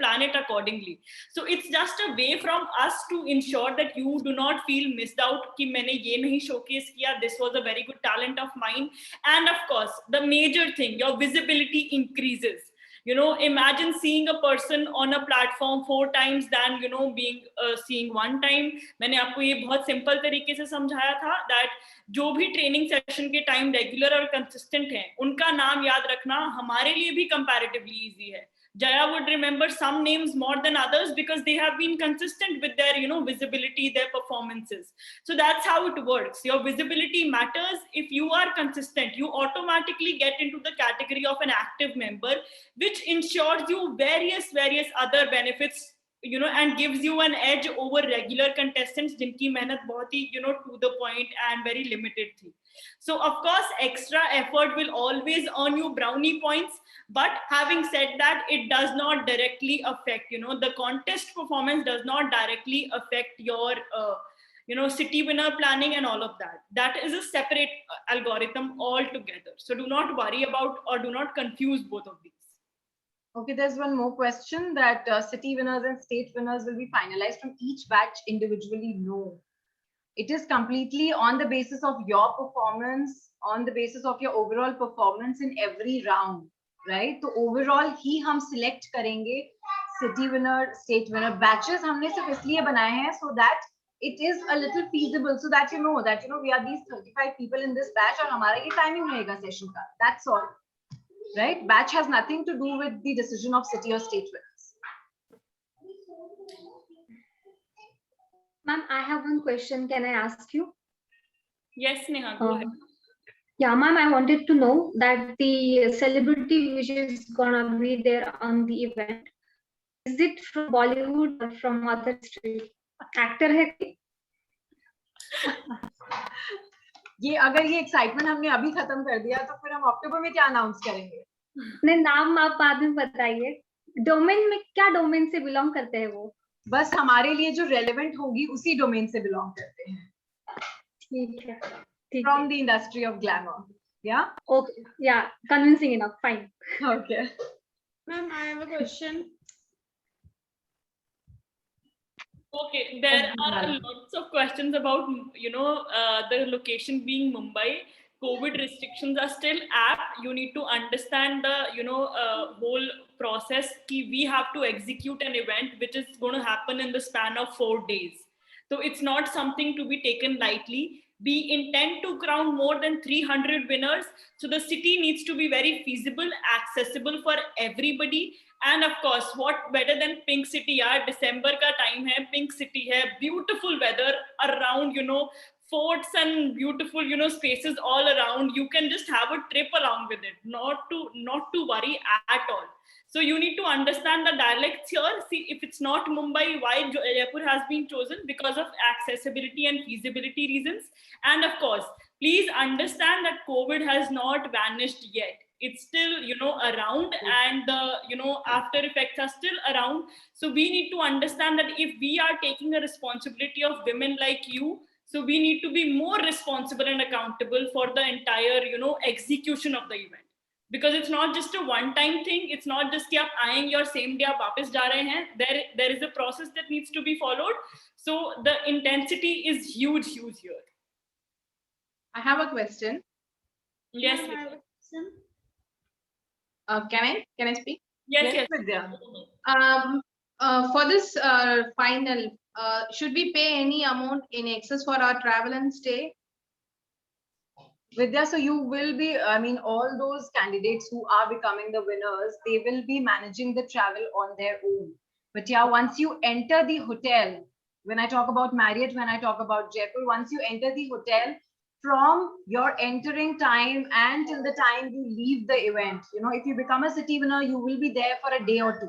plan it accordingly. So it's just a way from us to ensure that you do not feel missed out कि मैंने ये नहीं showcase किया, this was a very good talent of mine. And of course the major thing, your visibility increases. Imagine seeing a person on a platform 4 times than being seeing 1 time. मैंने आपको ये बहुत simple तरीके से समझाया था that जो भी ट्रेनिंग सेशन के टाइम रेगुलर और कंसिस्टेंट हैं, उनका नाम याद रखना हमारे लिए भी कंपैरेटिवली इजी है. Jaya would remember some names more than others because they have been consistent with their, visibility, their performances. So that's how it works. Your visibility matters. If you are consistent, you automatically get into the category of an active member, which ensures you various other benefits, and gives you an edge over regular contestants जिनकी मेहनत बहुत ही, to the point and very limited थी. So of course, extra effort will always earn you brownie points. But having said that, it does not directly affect, the contest performance does not directly affect your, city winner planning and all of that. That is a separate algorithm altogether. So do not worry about or do not confuse both of these. Okay, there's one more question that city winners and state winners will be finalized from each batch individually. No, it is completely on the basis of your performance, on the basis of your overall performance in every round, right? So overall ही हम select करेंगे city winner, state winner. Batches हमने सिर्फ इसलिए बनाए हैं so that it is a little feasible, so that you know we are these 35 people in this batch और हमारा ये timing रहेगा session का. That's all. Right? Batch has nothing to do with the decision of city or state winners. Ma'am, I have one question. Can I ask you? Yes, Neha, go ahead. Yeah, ma'am, I wanted to know that the celebrity which is gonna be there on the event, is it from Bollywood or from other industry? Actor है कोई? ये अगर ये excitement हमने अभी खत्म कर दिया तो फिर हम अक्टूबर में क्या अनाउंस करेंगे? नहीं, नाम आप बाद में बताइए. डोमेन में क्या डोमेन से बिलोंग करते हैं वो? बस हमारे लिए जो रेलेवेंट होगी उसी डोमेन से बिलोंग करते हैं. ठीक है. From the industry of glamour. Yeah? Okay. Yeah, convincing enough. Fine. Okay. Ma'am, I have a question. Okay, there are lots of questions about, the location being Mumbai. COVID restrictions are still apt. You need to understand the, whole process. We have to execute an event which is going to happen in the span of 4 days. So it's not something to be taken lightly. We intend to crown more than 300 winners. So the city needs to be very feasible, accessible for everybody. And of course, what better than Pink City? Yeah, December ka time hai, Pink City hai, beautiful weather around, forts and beautiful, spaces all around. You can just have a trip along with it, not to worry at all. So you need to understand the dialects here. See, if it's not Mumbai, why Jaipur has been chosen? Because of accessibility and feasibility reasons. And of course, please understand that COVID has not vanished yet. It's still, around, and the, after effects are still around. So we need to understand that if we are taking a responsibility of women like you, so we need to be more responsible and accountable for the entire, execution of the event. Because it's not just a one-time thing. It's not just कि आप आएंगे और same day आप वापस जा रहे हैं. There is a process that needs to be followed. So the intensity is huge here. I have a question. Yes. Ma'am, I have a question. Can I speak? Yes. Vidya. For this final, should we pay any amount in excess for our travel and stay? Vidya, so you will be, all those candidates who are becoming the winners, they will be managing the travel on their own. But yeah, once you enter the hotel, when I talk about Marriott, when I talk about Jaipur, once you enter the hotel, from your entering time and till the time you leave the event, if you become a city winner, you will be there for a day or two.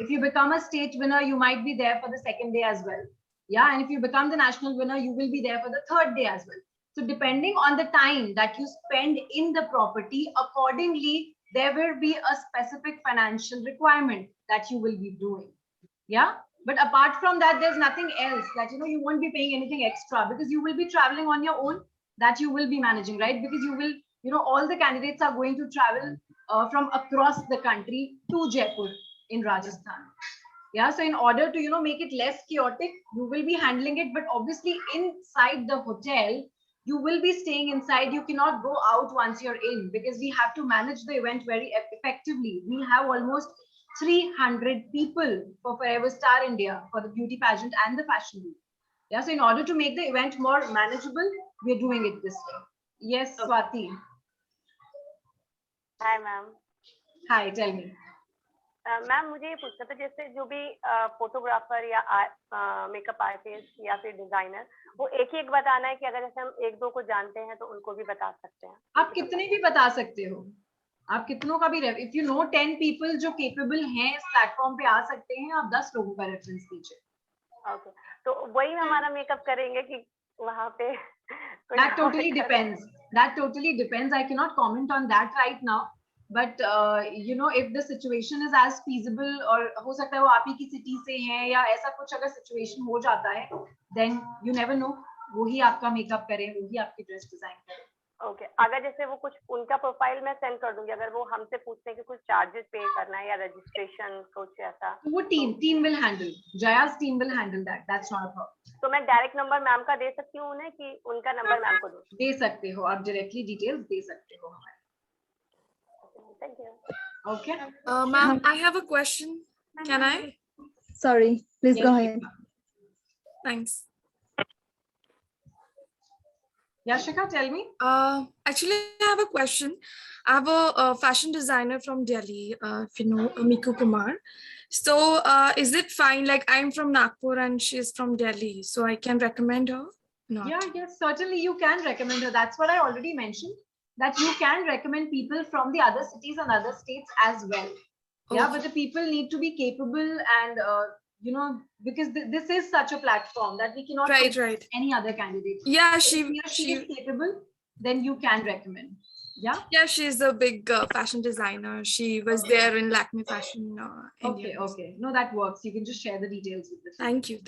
If you become a state winner, you might be there for the second day as well. Yeah, and if you become the national winner, you will be there for the third day as well. So depending on the time that you spend in the property, accordingly, there will be a specific financial requirement that you will be doing. Yeah. But apart from that, there's nothing else that, you won't be paying anything extra because you will be traveling on your own, that you will be managing, right? Because you will, all the candidates are going to travel from across the country to Jaipur in Rajasthan. Yeah. So in order to, make it less chaotic, you will be handling it. But obviously inside the hotel, you will be staying inside. You cannot go out once you're in because we have to manage the event very effectively. We'll have almost 300 people for Forever Star India for the beauty pageant and the fashion week. Yeah, so in order to make the event more manageable, we're doing it this way. Yes, Swati. Hi, ma'am. Hi, tell me. Ma'am मुझे ये पूछना था, जैसे जो भी photographer या makeup artist या फिर डिजाइनर, वो एक बताना है कि अगर जैसे हम 1-2 को जानते हैं तो उनको भी बता सकते हैं? आप कितने भी बता सकते हो, आप कितनों का भी, इफ यू नो 10 पीपल जो केपेबल हैं इस प्लेटफॉर्म पे आ सकते हैं, आप 10 लोगों का रेफरेंस दीजिए. ओके, तो वही हमारा मेकअप करेंगे कि वहाँ पे? That totally depends. That totally depends. I cannot comment on that right now. But if the situation is as feasible, और हो सकता है वो आप ही की सिटी से हैं या ऐसा कुछ अगर situation हो जाता है, then you never know. वो ही आपका मेकअप करे, वो ही आपकी ड्रेस डिजाइन करे. ओके अगर जैसे वो कुछ उनका प्रोफाइल मैं सेंड कर दूंगी, अगर वो हमसे पूछते हैं कि कुछ चार्जेस पे करना है या रजिस्ट्रेशन कुछ ऐसा, वो team will handle, Jaya's team will handle that's not a problem. तो मैं डायरेक्ट नंबर मैम का दे सकती हूँ उन्हें कि उनका नंबर मैम को दूँ? दे सकते हो आप, डायरेक्टली डिटेल्स दे सकते हो हमारे। Thank you. Okay. Ma'am, I have a question. Can I? Sorry, please Yes, go ahead. Thanks. Yashika, tell me. Actually, I have a question. I have a fashion designer from Delhi, if you know, Miku Kumar. So is it fine? Like I'm from Nagpur and she's from Delhi, so I can recommend her? Not. Yeah, yes, certainly you can recommend her. That's what I already mentioned, that you can recommend people from the other cities and other states as well. Yeah, but the people need to be capable and, you know, because this is such a platform that we cannot Right. any other candidate. Yeah, If she is capable, then you can recommend. Yeah. Yeah, she's a big fashion designer. She was there in Lakme Fashion. Okay. No, that works. You can just share the details with us. Thank you.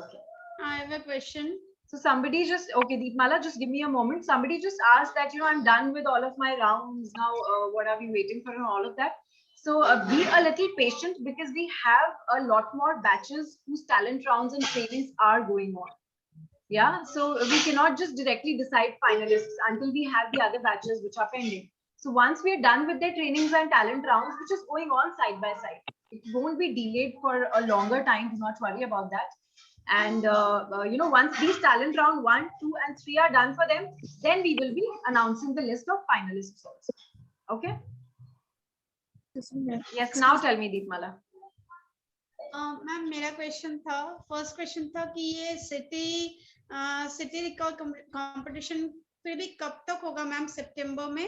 Okay. I have a question. So somebody just, okay, Deepmala, just give me a moment. Somebody just asked that, you know, I'm done with all of my rounds now. What are we waiting for and all of that? So be a little patient because we have a lot more batches whose talent rounds and trainings are going on. Yeah, so we cannot just directly decide finalists until we have the other batches which are pending. So once we are done with their trainings and talent rounds, which is going on side by side, it won't be delayed for a longer time. Do not worry about that. And you know, once these talent round 1, 2, and 3 are done for them, then we will be announcing the list of finalists also. Okay. Yes. Now tell me, Deepmala. Ma'am मेरा question था, first question था कि ये city record competition फिर भी कब तक होगा मैम? सितंबर में?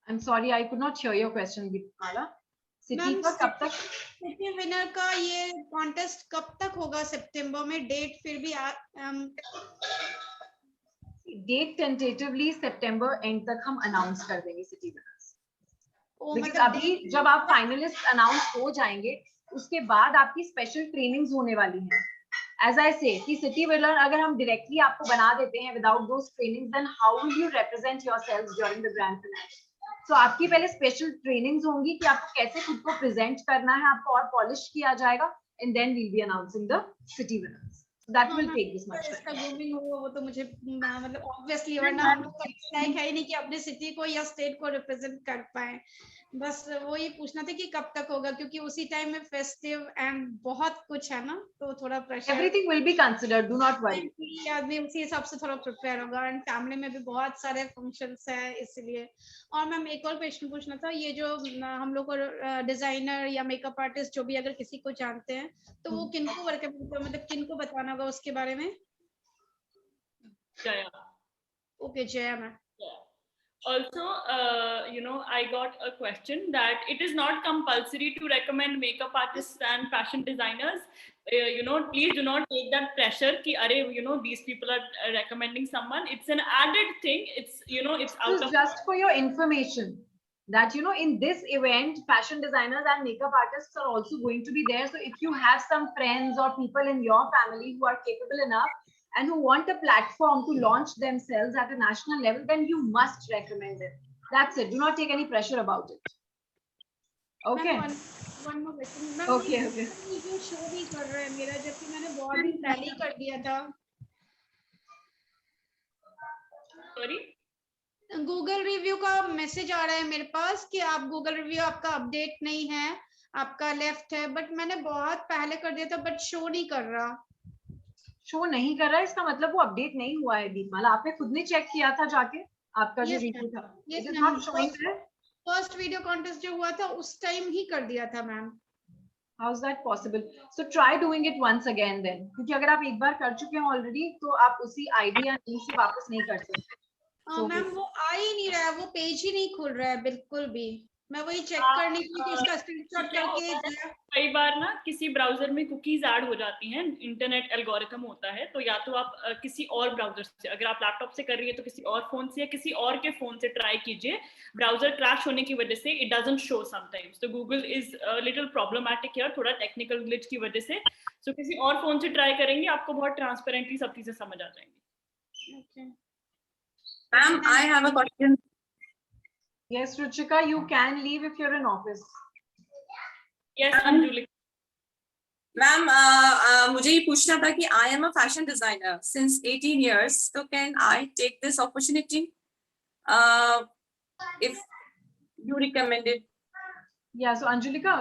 I'm sorry, I could not hear your question, Deepmala. City का कब तक? सिटी विनर का ये कॉन्टेस्ट कब तक होगा? सितंबर में डेट फिर भी डेट टेंटेटिवली सितंबर एंड तक हम अनाउंस कर देंगे सिटी विनर्स। बिकॉज़ अभी जब आप फाइनलिस्ट अनाउंस हो जाएंगे उसके बाद आपकी स्पेशल ट्रेनिंग्स होने वाली हैं। As I say, कि सिटी विनर अगर हम डायरेक्टली आपको बना देते हैं without those trainings, then how will you represent yourselves during the grand finale? So आपकी पहले स्पेशल ट्रेनिंग्स होंगी कि आपको कैसे खुद को प्रेजेंट करना है, आपको और पॉलिश किया जाएगा, and then we'll be announcing the city winners. So that will take this much time. इसका ग्रूमिंग होगा वो तो मुझे मतलब ऑब्वियसली, वरना हम लोग का है ही नहीं कि अपने सिटी को या स्टेट को रिप्रेजेंट कर पाए। बस वो ये पूछना था कि कब तक होगा, क्योंकि उसी टाइम में फेस्टिव एंड बहुत कुछ है ना, तो थोड़ा pressure. Everything will be considered, do not worry. आदमी उसी हिसाब से थोड़ा प्रिपेयर होगा, एंड फैमिली में भी बहुत सारे फंक्शंस हैं इसलिए। और मैम एक और क्वेश्चन पूछना था, ये जो हम लोग को डिजाइनर या मेकअप आर्टिस्ट जो भी अगर किसी को जानते हैं तो वो किनको मतलब किनको बताना होगा उसके बारे में? Jaya. Okay Jaya ma'am. Also, you know, I got a question that it is not compulsory to recommend makeup artists and fashion designers. You know, please do not take that pressure ki, "Arey, you know, these people are recommending someone." It's an added thing. It's, you know, it's out of... Just for your information, that, you know, in this event, fashion designers and makeup artists are also going to be there. So if you have some friends or people in your family who are capable enough and who want a platform to launch themselves at a national level, then you must recommend them. That's it. Do not take any pressure about it. Okay. One more question. Okay. ये show भी कर रहा है मेरा, जबकि मैंने बहुत दिन पहले ही कर दिया था। Sorry? गूगल रिव्यू का मैसेज आ रहा है मेरे पास कि आप गूगल रिव्यू आपका अपडेट नहीं है, आपका लेफ्ट है, बट मैंने बहुत पहले कर दिया था, बट शो नहीं कर रहा। शो नहीं कर रहा है इसका मतलब वो अपडेट नहीं हुआ है दीपमाला। आपने खुद ने चेक किया था जाके आपका जो रिव्यू था? Yes, It is not showing there. First video contest जो हुआ था उस टाइम ही कर दिया था ma'am. How is that possible? So try doing it once again then. क्योंकि अगर आप एक बार कर चुके हैं ऑलरेडी तो आप उसी आईडी या लिंक से वापस नहीं कर सकते। मैम वो आ ही नहीं रहा है, वो पेज ही नहीं खुल रहा है बिल्कुल भी। मैं वही चेक करने के लिए उसका स्क्रीनशॉट करके। कई बार ना किसी ब्राउजर में कुकीज ऐड हो जाती हैं, इंटरनेट एल्गोरिथम होता है, तो या तो आप किसी और ब्राउजर से, अगर आप लैपटॉप से कर रही है तो किसी और फोन से या किसी और के फोन से ट्राई कीजिए। ब्राउजर क्रैश होने की वजह से इट डजंट शो समटाइम्स, तो Google is little problematic here, थोड़ा टेक्निकल ग्लिच की वजह से। सो किसी और फोन से ट्राई करेंगे, आपको बहुत ट्रांसपेरेंटली सब चीजें समझ आ जाएंगी। Ma'am, I have a question. Yes, Ruchika, you can leave if you're in office. Yes, Anjuli. Ma'am, मुझे ये पूछना था कि I am a fashion designer since 18 years. So can I take this opportunity if you recommend it? Yeah, so Anjulika,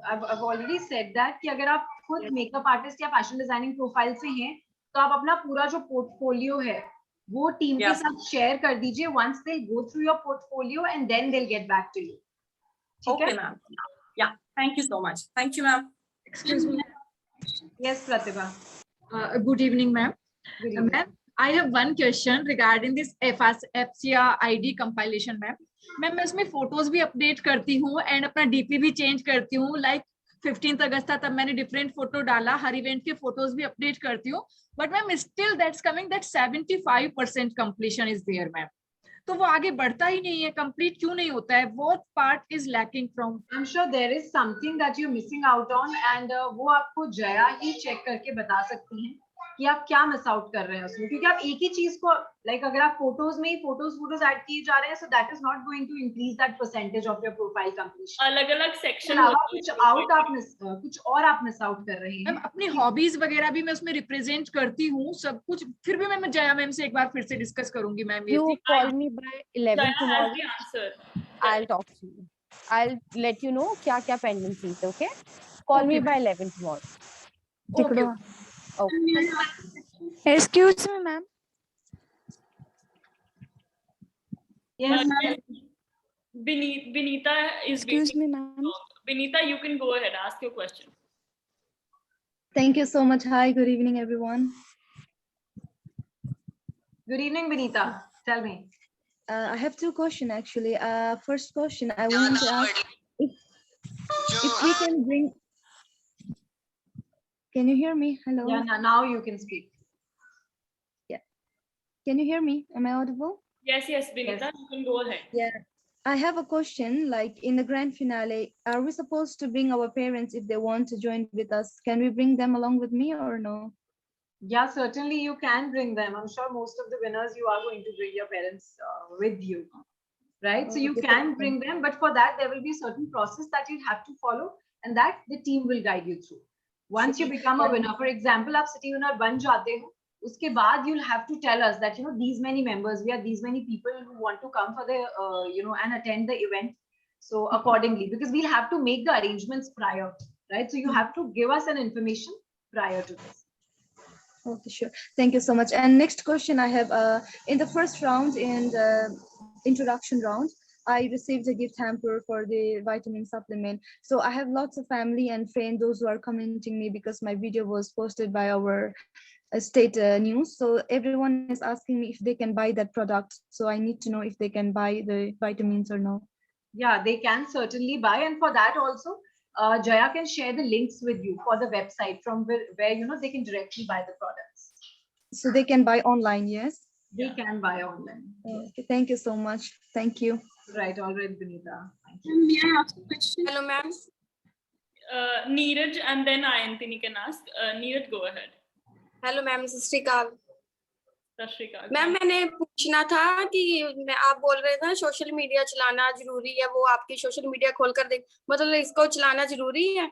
I've already said that कि अगर आप खुद makeup artist या फैशन डिजाइनिंग प्रोफाइल से हैं तो आप अपना पूरा जो पोर्टफोलियो है वो टीम के साथ शेयर कर दीजिए. Once they'll go through your portfolio and then they'll get back to you. Okay, ma'am. Yeah, thank you so much. Thank you, ma'am. Excuse me. Yes, Pratibha. Good evening, ma'am. Good evening. Ma'am, I have one question regarding this FCA ID compilation, ma'am. Ma'am मैं उसमें photos भी update करती हूँ and अपना DP भी change करती हूँ. Like 15th अगस्त था तब मैंने डिफरेंट फोटो डाला, हर इवेंट के फोटोज भी अपडेट करती हूँ. But ma'am still that's coming that 75% completion is there ma'am. तो वो आगे बढ़ता ही नहीं है, कंप्लीट क्यों नहीं होता है? What part is lacking from? I am sure there is something that you missing out on and वो आपको जया ही चेक करके बता सकती हैं कि आप क्या मिस आउट कर रहे हैं उसमें, क्योंकि आप एक ही चीज को लाइक अगर आप फोटोज में ही फोटोज ऐड किए जा रहे हैं so that is not going to increase that percentage of your profile completion. अलग-अलग सेक्शन कुछ और आप मिस आउट कर रहे हैं. अपनी हॉबीज वगैरह भी मैं उसमें रिप्रेजेंट करती हूँ सब कुछ. फिर भी मैं जया मैम से एक बार फिर से डिस्कस करूंगी ma'am. You call me by 11 tomorrow. I'll talk to you. I'll let you know क्या pending things. Okay? Call me by 11 tomorrow. Okay. Excuse me, ma'am. Yes, Vinita is Excuse waiting. me, ma'am. Vinita, you can go ahead, ask your question. Thank you so much. Hi, good evening, everyone. Good evening, Vinita. Tell me. I have two questions actually. First question, I want to ask if we can bring. Can you hear me? Hello. Yeah, now you can speak. Yeah. Can you hear me? Am I audible? Yes, Vinita, you can go ahead. Yeah. I have a question. Like in the grand finale, are we supposed to bring our parents if they want to join with us? Can we bring them along with me or no? Yeah, certainly you can bring them. I'm sure most of the winners you are going to bring your parents with you, right? So you can bring them, but for that there will be a certain process that you have to follow, and that the team will guide you through. Once you become a winner, for example, आप city winner बन जाते हो, उसके बाद you'll have to tell us that these many members, we are these many people who want to come for the and attend the event. So accordingly, because we'll have to make the arrangements prior, right? So you have to give us an information prior to this. Okay, sure. Thank you so much. And next question I have, in the first round, in the introduction round, I received a gift hamper for the vitamin supplement. So I have lots of family and friends, those who are commenting me because my video was posted by our state news. So everyone is asking me if they can buy that product. So I need to know if they can buy the vitamins or no. Yeah, they can certainly buy. And for that also, Jaya can share the links with you for the website from where they can directly buy the products. So they can buy online, yes? They can buy online. Okay, thank you so much. Thank you. Right, all right, Vinita. Thank you. May I ask a question? Hello, ma'am. Neeraj and then Ayantini can ask. Neeraj, go ahead. Hello, ma'am. Sashrikal. Sashrikal. Ma'am मैंने पूछना था कि आप बोल रहे थे ना social media चलाना जरूरी है, वो आपकी सोशल मीडिया खोलकर देख, मतलब इसको चलाना जरूरी है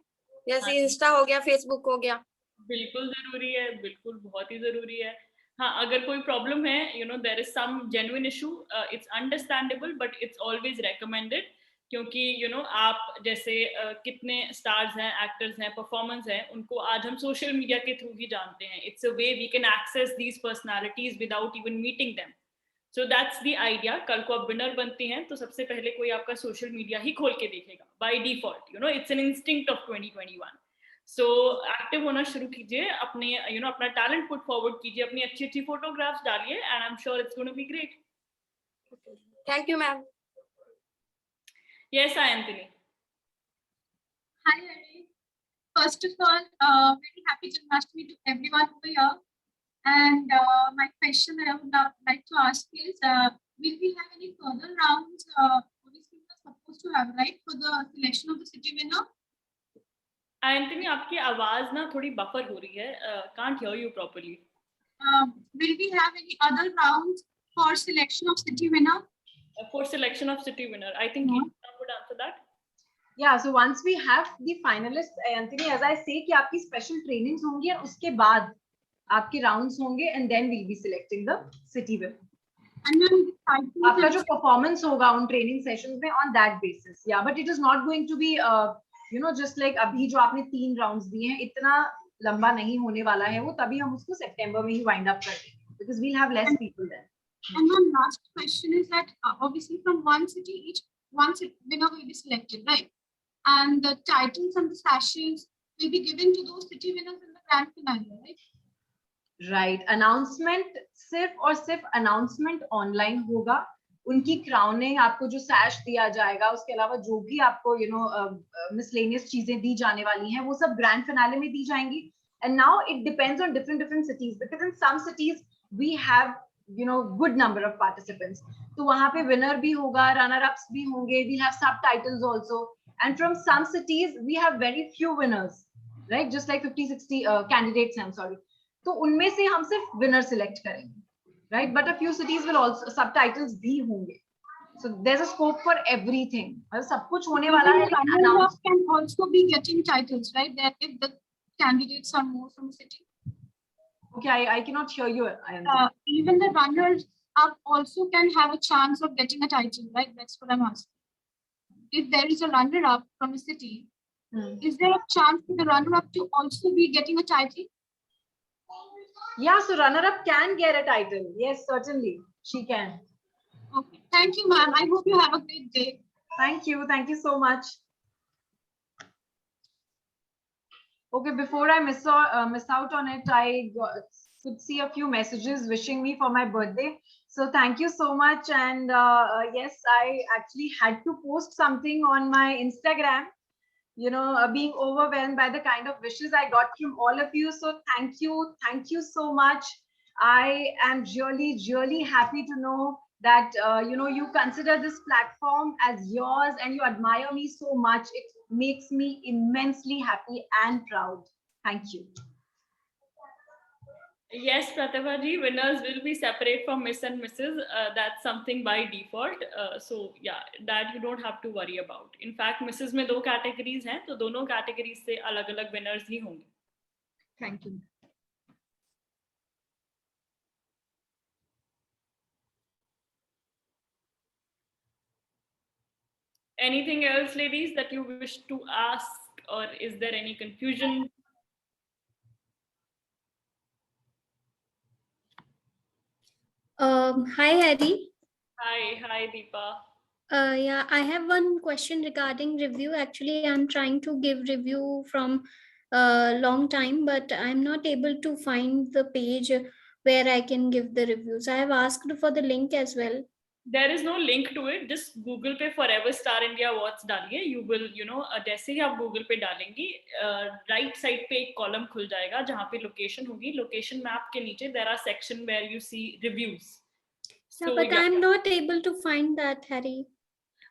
जैसे इंस्टा हो गया, फेसबुक हो गया? बिल्कुल जरूरी है, बिल्कुल बहुत ही जरूरी है. हाँ, अगर कोई प्रॉब्लम है, there is some genuine issue, it's understandable, but it's always recommended, क्योंकि आप जैसे कितने स्टार्स हैं, एक्टर्स हैं, परफॉर्मेंस हैं, उनको आज हम सोशल मीडिया के थ्रू ही जानते हैं. It's a way we can access these personalities without even meeting them. So that's the idea. कल को आप विनर बनती हैं तो सबसे पहले कोई आपका सोशल मीडिया ही खोल के देखेगा by default. It's an instinct of 2021. So active होना शुरू कीजिए, अपने अपना टैलेंट पुट फॉरवर्ड कीजिए, अपनी अच्छी अच्छी फोटोग्राफ्स डालिए, and I am sure it's going to be great. Thank you ma'am. Yes, Ayantini. Hi, Hari. First of all, very happy Janmashtami to everyone over here. And my question that I would like to ask is, will we have any further rounds? Obviously, we are supposed to have, right, for the selection of the city winner? Ayantini, आपकी आवाज ना थोड़ी buffer हो रही है. Can't hear you properly. Will we have any other rounds for selection of city winner? For selection of city winner, I think you would answer that. Yeah, so once we have the finalists, Anthony, as I say, कि आपकी special trainings होंगी और उसके बाद आपके rounds होंगे, and then we'll be selecting the city winner. And then आपका जो performance होगा उन training sessions में on that basis. Yeah, but it is not going to be, you know, just like अभी जो आपने 3 rounds दिए हैं, इतना लंबा नहीं होने वाला है वो, तभी हम उसको September में ही wind up कर देंगे, because we'll have less people then. And one last question is that obviously from one city, one winner will be selected, right? And the titles and the sashes will be given to those city winners in the grand finale, right? Right. Announcement सिर्फ और सिर्फ announcement online होगा. उनकी crowning, आपको जो sash दिया जाएगा, उसके अलावा जो भी आपको you know miscellaneous चीजें दी जाने वाली हैं, वो सब grand finale में दी जाएंगी. And now it depends on different cities, because in some cities we have you know good number of participants. तो वहाँ पे winner भी होगा, runner ups भी होंगे, we'll have subtitles also. And from some cities we have very few winners, right? Just like 50-60 candidates, I'm sorry. तो उनमें से हम सिर्फ winner select करेंगे, right? But a few cities will also subtitles भी होंगे. So there's a scope for everything. मतलब सब कुछ होने वाला है. Runners can also be getting titles, right? That if the candidates are more from the city. Okay, I cannot hear you. Even the runners up also can have a chance of getting a title, right? That's what I'm asking. If there is a runner-up from a city, is there a chance for the runner-up to also be getting a title? Yeah, so runner-up can get a title. Yes, certainly, she can. Okay, thank you, ma'am. I hope you have a great day. Thank you so much. Okay, before I miss out on it, I could see a few messages wishing me for my birthday. So thank you so much. And yes, I actually had to post something on my Instagram, you know, being overwhelmed by the kind of wishes I got from all of you. So thank you so much. I am really happy to know that, you know, you consider this platform as yours and you admire me so much. It makes me immensely happy and proud. Thank you. Yes, Pratibha ji, winners will be separate from Miss and Mrs. That's something by default. So yeah, that you don't have to worry about. In fact, Mrs. में 2 categories हैं, तो दोनों categories से अलग-अलग winners ही होंगे. Thank you. Anything else, ladies, that you wish to ask, or is there any confusion? Hi, Harry. Hi, Deepa. Yeah, I have one question regarding review. Actually, I'm trying to give review from a long time, but I'm not able to find the page where I can give the reviews. I have asked for the link as well. There is no link to it. Just Google पे Forever Star India Awards डालिए. You will, you know, जैसे ही आप Google पे डालेंगी, right side पे एक column खुल जाएगा जहाँ पे location होगी. Location map के नीचे there are section where you see reviews. So, yeah, but I'm not able to find that, Harry.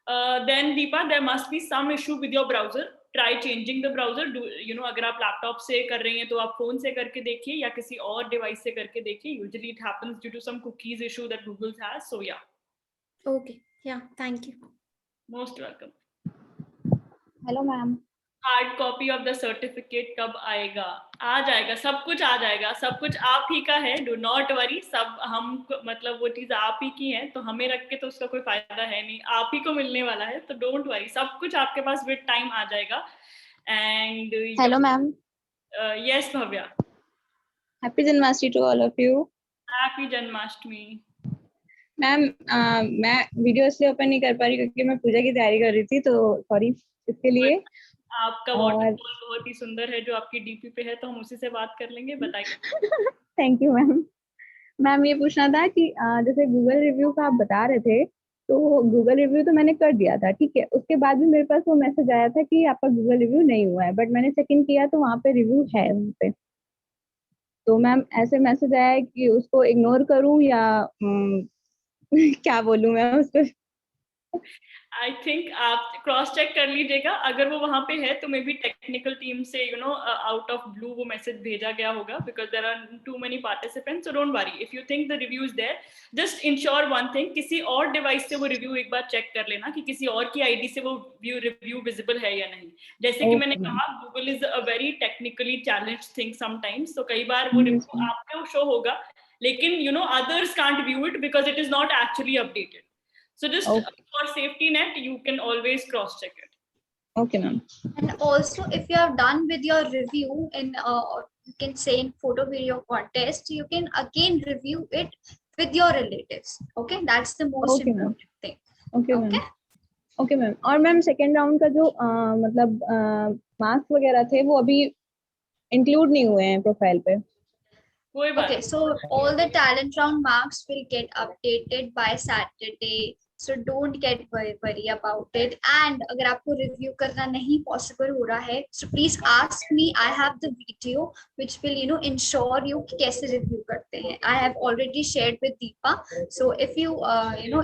Then Deepa, there must be some issue with your browser. Try changing the browser. Do you know, अगर आप laptop से कर रही हैं तो आप phone से करके देखिए या किसी और device से करके देखिए. Usually it happens due to some cookies issue that Google has. So yeah. Okay. Yeah. Thank you. Most welcome. Hello, ma'am. Hard copy of the certificate कब आएगा? आ जाएगा, सब कुछ आ जाएगा, सब कुछ आप ही का है. Do not worry. सब हम मतलब वो चीज आप ही की है, तो हमें रख के तो उसका कोई फायदा है नहीं. आप ही को मिलने वाला है, तो don't worry. सब कुछ आपके पास with time आ जाएगा. And hello, ma'am. Yes, Bhavya. Happy Janmashtami to all of you. Happy Janmashtami. Ma'am मैं वीडियो इसलिए ओपन नहीं कर पा रही क्योंकि मैं पूजा की तैयारी कर रही थी, तो सॉरी इसके लिए. आपका वाटरफॉल बहुत ही सुंदर है जो आपकी डीपी पे है, तो हम उसी से बात कर लेंगे. बताइए. Thank you ma'am. मैम ये पूछना था कि जैसे गूगल रिव्यू का आप बता रहे थे, तो गूगल रिव्यू तो मैंने कर दिया था, ठीक है. उसके बाद भी मेरे पास वो मैसेज आया था कि आपका गूगल रिव्यू नहीं हुआ है, बट मैंने चेक किया तो वहाँ पे रिव्यू है वहाँ पे. तो मैम ऐसे मैसेज आया कि उसको इग्नोर करूँ या क्या बोलूं मैं उसको? आई थिंक आप क्रॉस चेक कर लीजिएगा, अगर वो वहां पे है तो मे बी टेक्निकल टीम से आउट ऑफ ब्लू वो मैसेज भेजा गया होगा, because there are too many participants, so don't worry if you think the review is there, just ensure one thing, किसी और डिवाइस से वो रिव्यू एक बार चेक कर लेना कि किसी और की आईडी से वो रिव्यू विजिबल है या नहीं। जैसे कि मैंने कहा, Google is a very technically challenged thing sometimes, तो कई बार वो रिव्यू आपको शो होगा लेकिन others can't view it because it is not actually updated. So just for safety net, you can always cross check it. Okay, ma'am. And also, if you are done with your review in, you can say in photo video contest, you can again review it with your relatives. Okay, that's the most important thing. Okay, ma'am. Okay, ma'am. और ma'am second round का जो मतलब marks वगैरह थे वो अभी include नहीं हुए हैं प्रोफाइल पे। Okay, so all the talent round marks will get updated by Saturday. So don't get worry about it. And अगर आपको review करना नहीं possible हो रहा है, so please ask me. I have the video which will ensure you कि कैसे review करते हैं. I have already shared with Deepa. So if you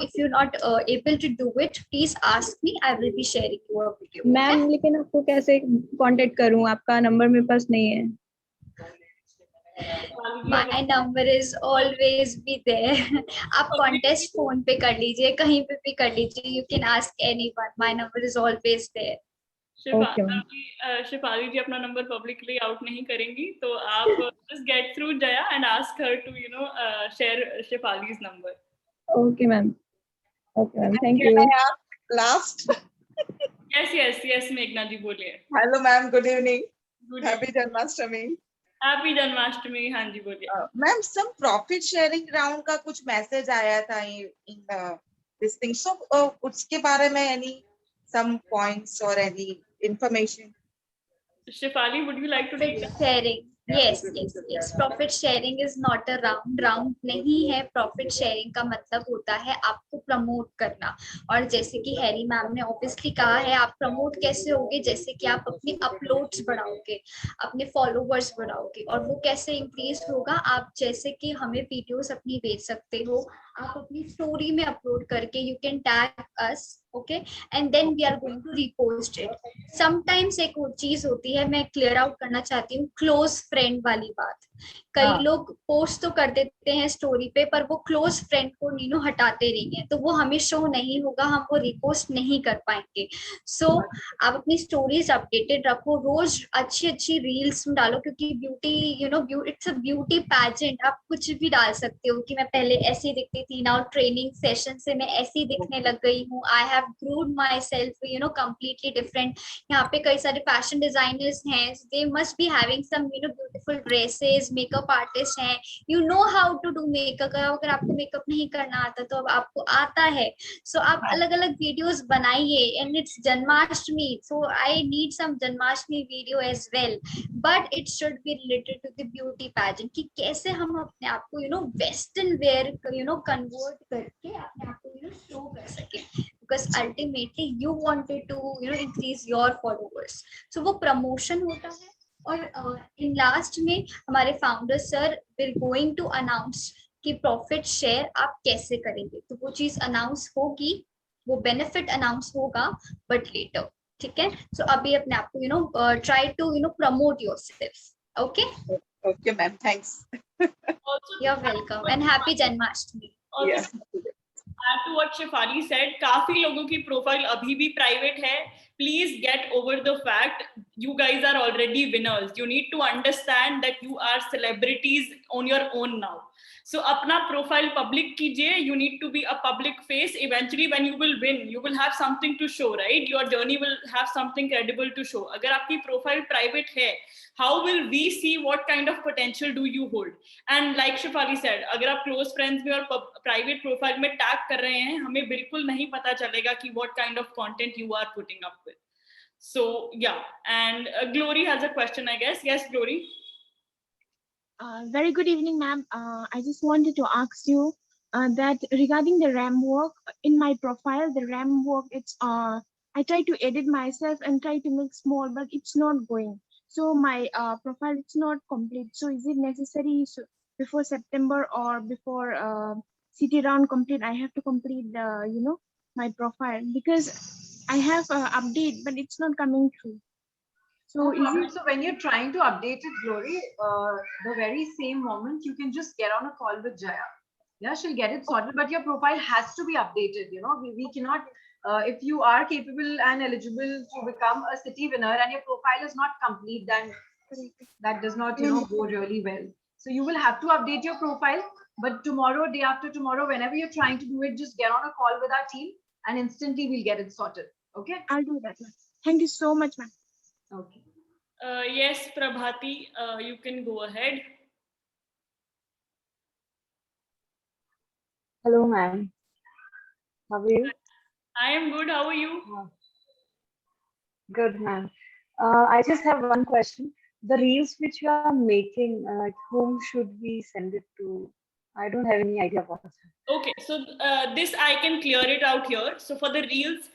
if you're not able to do it, please ask me. I will be sharing your video. Ma'am लेकिन आपको कैसे contact करूं? आपका number मेरे पास नहीं है। My number is always be there. आप contest phone पे कर लीजिए, कहीं पे भी कर लीजिए. You can ask anyone. My number is always there. Shifali जी अपना नंबर पब्लिकली आउट नहीं करेंगी, तो आप just get through Jaya and ask her to share Shifali's number. Okay, ma'am. Okay, ma'am. Thank you. Last. Yes, Meghna ji बोलिए. Hello, ma'am. Good evening. Happy Janmashtami. Happy Janmashtami. हाँ जी बोलिए। Ma'am some profit sharing round का कुछ message आया था in this thing, सो उसके बारे में एनी सम पॉइंट्स और any information? Shifali, would you like to take that? Sharing. Yes. Profit sharing is not a round नहीं है। प्रॉफिट शेयरिंग का मतलब होता है आपको प्रमोट करना, और जैसे कि हैरी मैम ने ऑब्वियसली कहा है, आप प्रमोट कैसे होगे, जैसे कि आप अपने अपलोड्स बढ़ाओगे, अपने फॉलोवर्स बढ़ाओगे, और वो कैसे इंक्रीज होगा, आप जैसे कि हमें वीडियोस अपनी भेज सकते हो, आप अपनी स्टोरी में अपलोड करके you can tag us, okay, and then we are going to repost it. Sometimes एक और चीज होती है, मैं क्लियर आउट करना चाहती हूँ, क्लोज फ्रेंड वाली बात। कई लोग पोस्ट तो कर देते हैं स्टोरी पे, पर वो क्लोज फ्रेंड को हटाते नहीं है, तो वो हमें शो नहीं होगा, हम वो रिपोस्ट नहीं कर पाएंगे। सो आप अपनी स्टोरीज अपडेटेड रखो, रोज अच्छी रील्स डालो, क्योंकि beauty it's a beauty pageant. आप कुछ भी डाल सकते हो कि मैं पहले ऐसी दिखती थी, नाउ ट्रेनिंग सेशन से मैं ऐसी दिखने लग गई हूँ, I have groomed myself completely different. यहाँ पे कई सारे फैशन डिजाइनर्स हैं, they must be having some beautiful dresses, makeup artist हैं, you know how to do makeup. अगर आपको मेकअप नहीं करना आता तो अब आपको आता है, सो आप अलग अलग वीडियोस बनाइए। And it's Janmashtami, so I need some Janmashtami video as well, but it should be related to the beauty pageant, कि कैसे हम अपने आप को वेस्टर्न वेयर कन्वर्ट करके अपने आप को शो कर सके, because ultimately you wanted to increase your followers. So वो प्रमोशन होता है। और इन लास्ट में हमारे founder sir will going to announce कि प्रॉफिट शेयर आप कैसे करेंगे, तो वो चीज अनाउंस होगी, वो बेनिफिट अनाउंस होगा, बट लेटर, ठीक है। सो अभी अपने आप को try to promote yourself. Okay ma'am, thanks. You are welcome and happy Janmashtami. Add to what Shifali said, काफी लोगों की प्रोफाइल अभी भी प्राइवेट है। Please get over the fact you guys are already winners. You need to understand that you are celebrities on your own now. So अपना profile public कीजिए. You need to be a public face. Eventually when you will win, you will have something to show, right? Your journey will have something credible to show. अगर आपकी profile private है, how will we see what kind of potential do you hold? And like Shifali said, अगर आप close friends में और private profile में tag कर रहे हैं, हमें बिल्कुल नहीं पता चलेगा कि what kind of content you are putting up with. So yeah, and Glory has a question, I guess. Yes, Glory. Very good evening, ma'am. I just wanted to ask you that regarding the RAM work in my profile, the RAM work, it's I try to edit myself and try to make small, but it's not going. So my profile, it's not complete. So is it necessary before September or before city round complete, I have to complete the my profile because I have update, but it's not coming through. So No is problem. it So when you're trying to update it, Glory, the very same moment you can just get on a call with Jaya. Yeah, she'll get it sorted, but your profile has to be updated. You know, we cannot, if you are capable and eligible to become a city winner and your profile is not complete, then that does not, you know, go really well. So you will have to update your profile, but tomorrow, day after tomorrow, whenever you're trying to do it, just get on a call with our team and instantly we'll get it sorted. Okay? I'll do that, ma'am. Thank you so much, ma'am. Okay. Yes, Prabhati, you can go ahead. Hello, ma'am. How are you? I am good. How are you? Good, ma'am. I just have one question. The reels which you are making, whom should we send it to? I don't have any idea about it. Okay, so this I can clear it out here. So for the reels,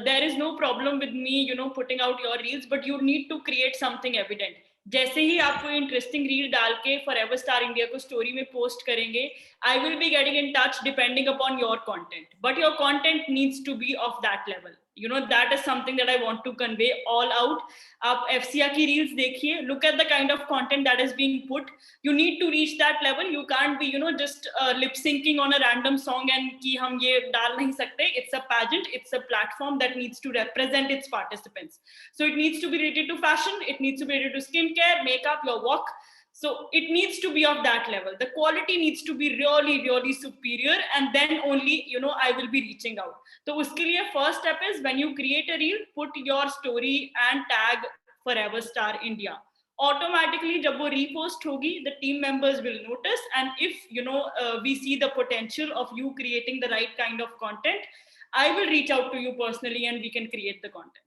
there is no problem with me, you know, putting out your reels, but you need to create something evident. जैसे ही आप कोई interesting reel डाल के forever star India को story में post करेंगे, I will be getting in touch depending upon your content, but your content needs to be of that level. You know, that is something that I want to convey all out. आप FCA की reels देखिए, look at the kind of content that is being put. You need to reach that level. You can't be, you know, just lip syncing on a random song and कि हम ये डाल नहीं सकते. It's a pageant. It's a platform that needs to represent its participants. So it needs to be related to fashion. It needs to be related to skincare, makeup, your walk. So it needs to be of that level. The quality needs to be really, really superior, and then only, you know, I will be reaching out. So uske liye first step is when you create a reel, put your story and tag Forever Star India. Automatically jab wo repost hogi, the team members will notice, and if, you know, we see the potential of you creating the right kind of content, I will reach out to you personally and we can create the content.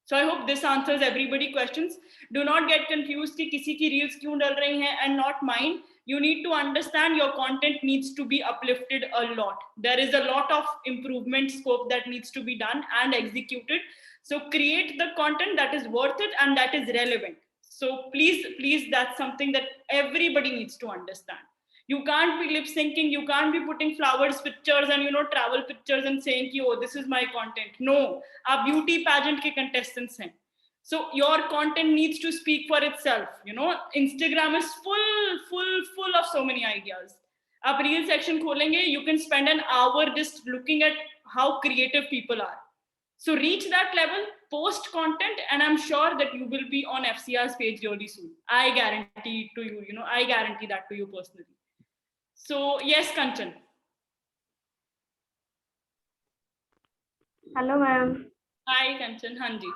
So I hope this answers everybody's questions. Do not get confused कि किसी की reels क्यों डल रही हैं and not mine. You need to understand your content needs to be uplifted a lot. There is a lot of improvement scope that needs to be done and executed. So create the content that is worth it and that is relevant. So please, that's something that everybody needs to understand. You can't be lip syncing, you can't be putting flowers pictures and, you know, travel pictures and saying ki, oh, this is my content. No, aap beauty pageant ke contestants hain. So your content needs to speak for itself. You know, Instagram is full of so many ideas. Aap reel section kholenge, you can spend an hour just looking at how creative people are. So reach that level, post content, and I'm sure that you will be on FCR's page really soon. I guarantee it to you, you know, I guarantee that to you personally. So yes, Kanchan. Hello ma'am. Hi Kanchan. हाँ जी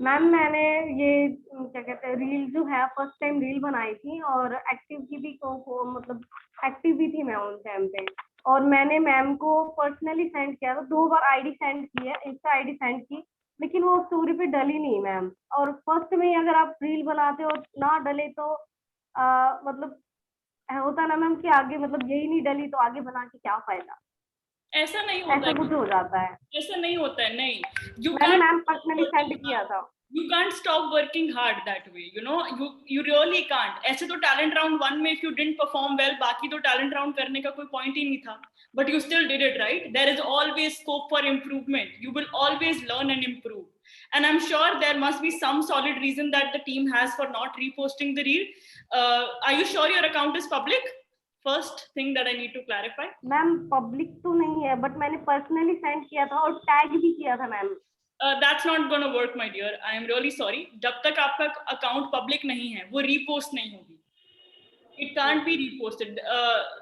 ma'am, मैंने ये क्या कहते हैं reel जो है first time reel बनाई थी और एक्टिव की भी मतलब एक्टिव भी थी मैं उन टाइम पे, और मैंने मैम को पर्सनली सेंड किया था. 2 बार आईडी सेंड की है, इंस्टा आईडी सेंड की, लेकिन वो स्टोरी पे डली नहीं मैम. और फर्स्ट में ही अगर आप रील बनाते हो ना डले तो मतलब होता ना मैम कि आगे मतलब यही नहीं डली तो आगे बना के क्या फायदा. ऐसा नहीं होता, ऐसा कुछ हो जाता है. ऐसा नहीं होता है. नहीं, मैंने मैम पर्सनली सेंड किया था. You can't stop working hard that way, you know, you really can't. ऐसे तो talent round 1 में if you didn't perform well, बाकी तो talent round करने का कोई point ही नहीं था, but you still did it, right? There is always scope for improvement. You will always learn and improve, and I'm sure there must be some solid reason that the team has for not reposting the reel. Are you sure your account is public? First thing that I need to clarify. Ma'am public तो नहीं है, but मैंने personally send किया था और tag भी किया था ma'am. That's not going to work, my dear. I am really sorry. जब तक आपका अकाउंट पब्लिक नहीं है, वो repost नहीं होगी. It can't be reposted.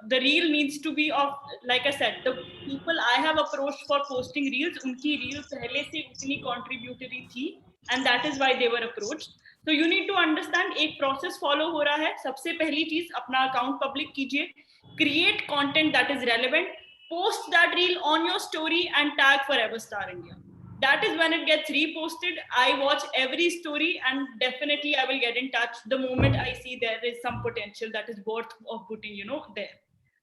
The reel needs to be of, like I said, the people I have approached for posting reels, उनकी reel पहले से उतनी contributory थी, and that is why they were approached. So you need to understand, एक process follow हो रहा है. सबसे पहली चीज अपना account public कीजिए, create content that is relevant, post that reel on your story and tag Forever Star India. That is when it gets reposted. I watch every story and definitely I will get in touch the moment I see there is some potential that is worth of putting, you know, there.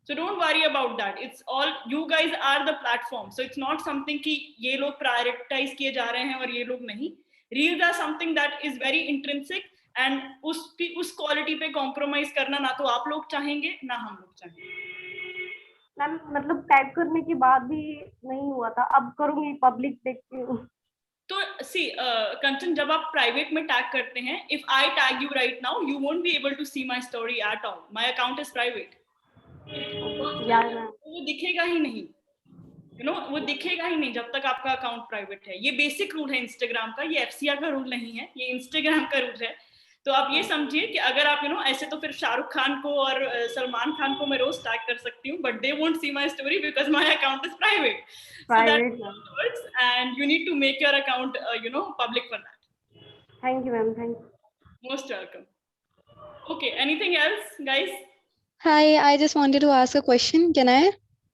So don't worry about that. It's all, you guys are the platform. So it's not something कि ये लोग prioritize किए जा रहे हैं और ये लोग नहीं. Reels are something that is very intrinsic and उस quality पे compromise करना ना तो आप लोग चाहेंगे ना हम लोग चाहेंगे. मैम मतलब टैग करने के बाद भी नहीं हुआ था, अब करूंगी, पब्लिक देखती हूँ। तो सी कंचन, जब आप प्राइवेट में टैग करते हैं, if I tag you right now, you won't be able to see my story at all, my account is private. वो दिखेगा ही नहीं, वो दिखेगा ही नहीं जब तक आपका अकाउंट प्राइवेट है। ये बेसिक रूल है इंस्टाग्राम का, ये एफसीआई का रूल नहीं है, ये इंस्टाग्राम का रूल है। तो आप ये समझिए कि अगर आप ऐसे, तो फिर शाहरुख खान को और सलमान खान को मैं रोज टैग कर सकती हूँ, but they won't see my story because my account is private. So that's how it works, and you need to make your account public for that. Thank you, ma'am. Thank you. Most welcome. Okay, anything else, guys? Hi, I just wanted to ask a question. Can I?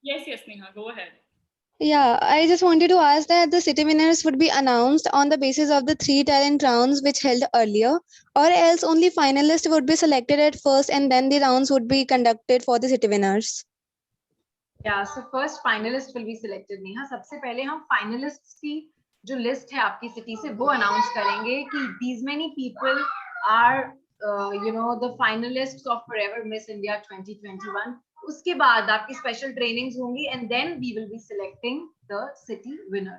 Yes, Neha, go ahead. Yeah, I just wanted to ask that the city winners would be announced on the basis of the 3 talent rounds which held earlier, or else only finalists would be selected at first and then the rounds would be conducted for the city winners. Yeah, so first finalist will be selected, Neha. सबसे पहले हम finalists की जो list है आपकी city से वो announce करेंगे कि these many people are the finalists of Forever Miss India 2021. उसके बाद आपकी special trainings होंगी and then we will be selecting the city winner.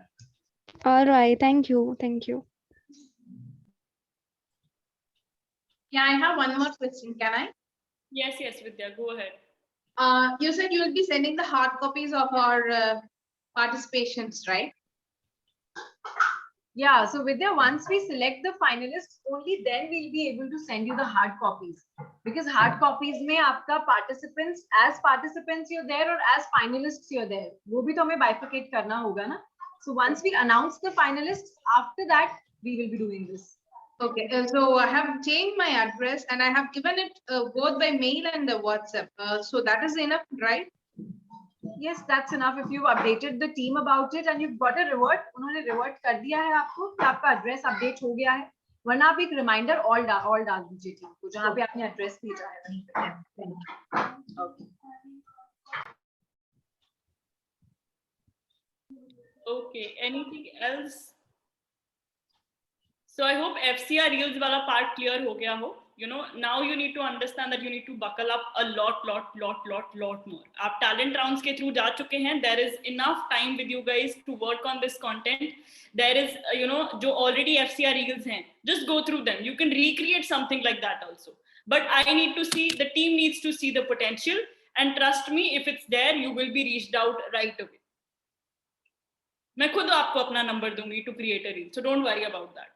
All right, thank you. Thank you. Yeah, I have one more question. Can I? Yes, Vidya, go ahead. You said you will be sending the hard copies of our participations, right? Yeah, so Vidya, once we select the finalists, only then we'll be able to send you the hard copies. Because hard copies में आपका participants you're there or as finalists you're there. वो भी तो हमें bifurcate करना होगा ना. So once we announce the finalists, after that we will be doing this. Okay, so I have changed my address and I have given it both by mail and WhatsApp. So that is enough, right? Yes, that's enough. If you've updated the team about it and you've got a revert, उन्होंने revert कर दिया है आपको कि आपका address update हो गया है. वरना आप एक reminder all डाल दीजिए टीम को जहाँ पे आपने address भेजा है वहीं पे. Okay. Okay, anything else? So I hope FCR Reels वाला part clear हो गया हो. Now you need to understand that you need to buckle up a lot more. आप talent rounds के through जा चुके हैं. There is enough time with you guys to work on this content. There is, जो already FCR Reels हैं, just go through them. You can recreate something like that also. But I need to see, the team needs to see the potential, and trust me, if it's there, you will be reached out right away. मैं खुद आपको अपना number दूंगी to create a reel. So don't worry about that.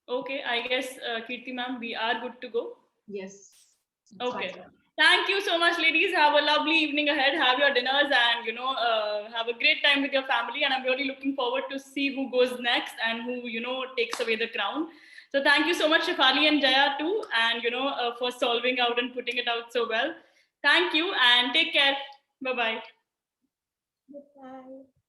Okay, I guess Kirti ma'am, we are good to go. Yes. Okay. Thank you so much, ladies. Have a lovely evening ahead. Have your dinners and have a great time with your family. And I'm really looking forward to see who goes next and who takes away the crown. So thank you so much, Shefali and Jaya too, and for solving out and putting it out so well. Thank you and take care. Bye bye. Bye.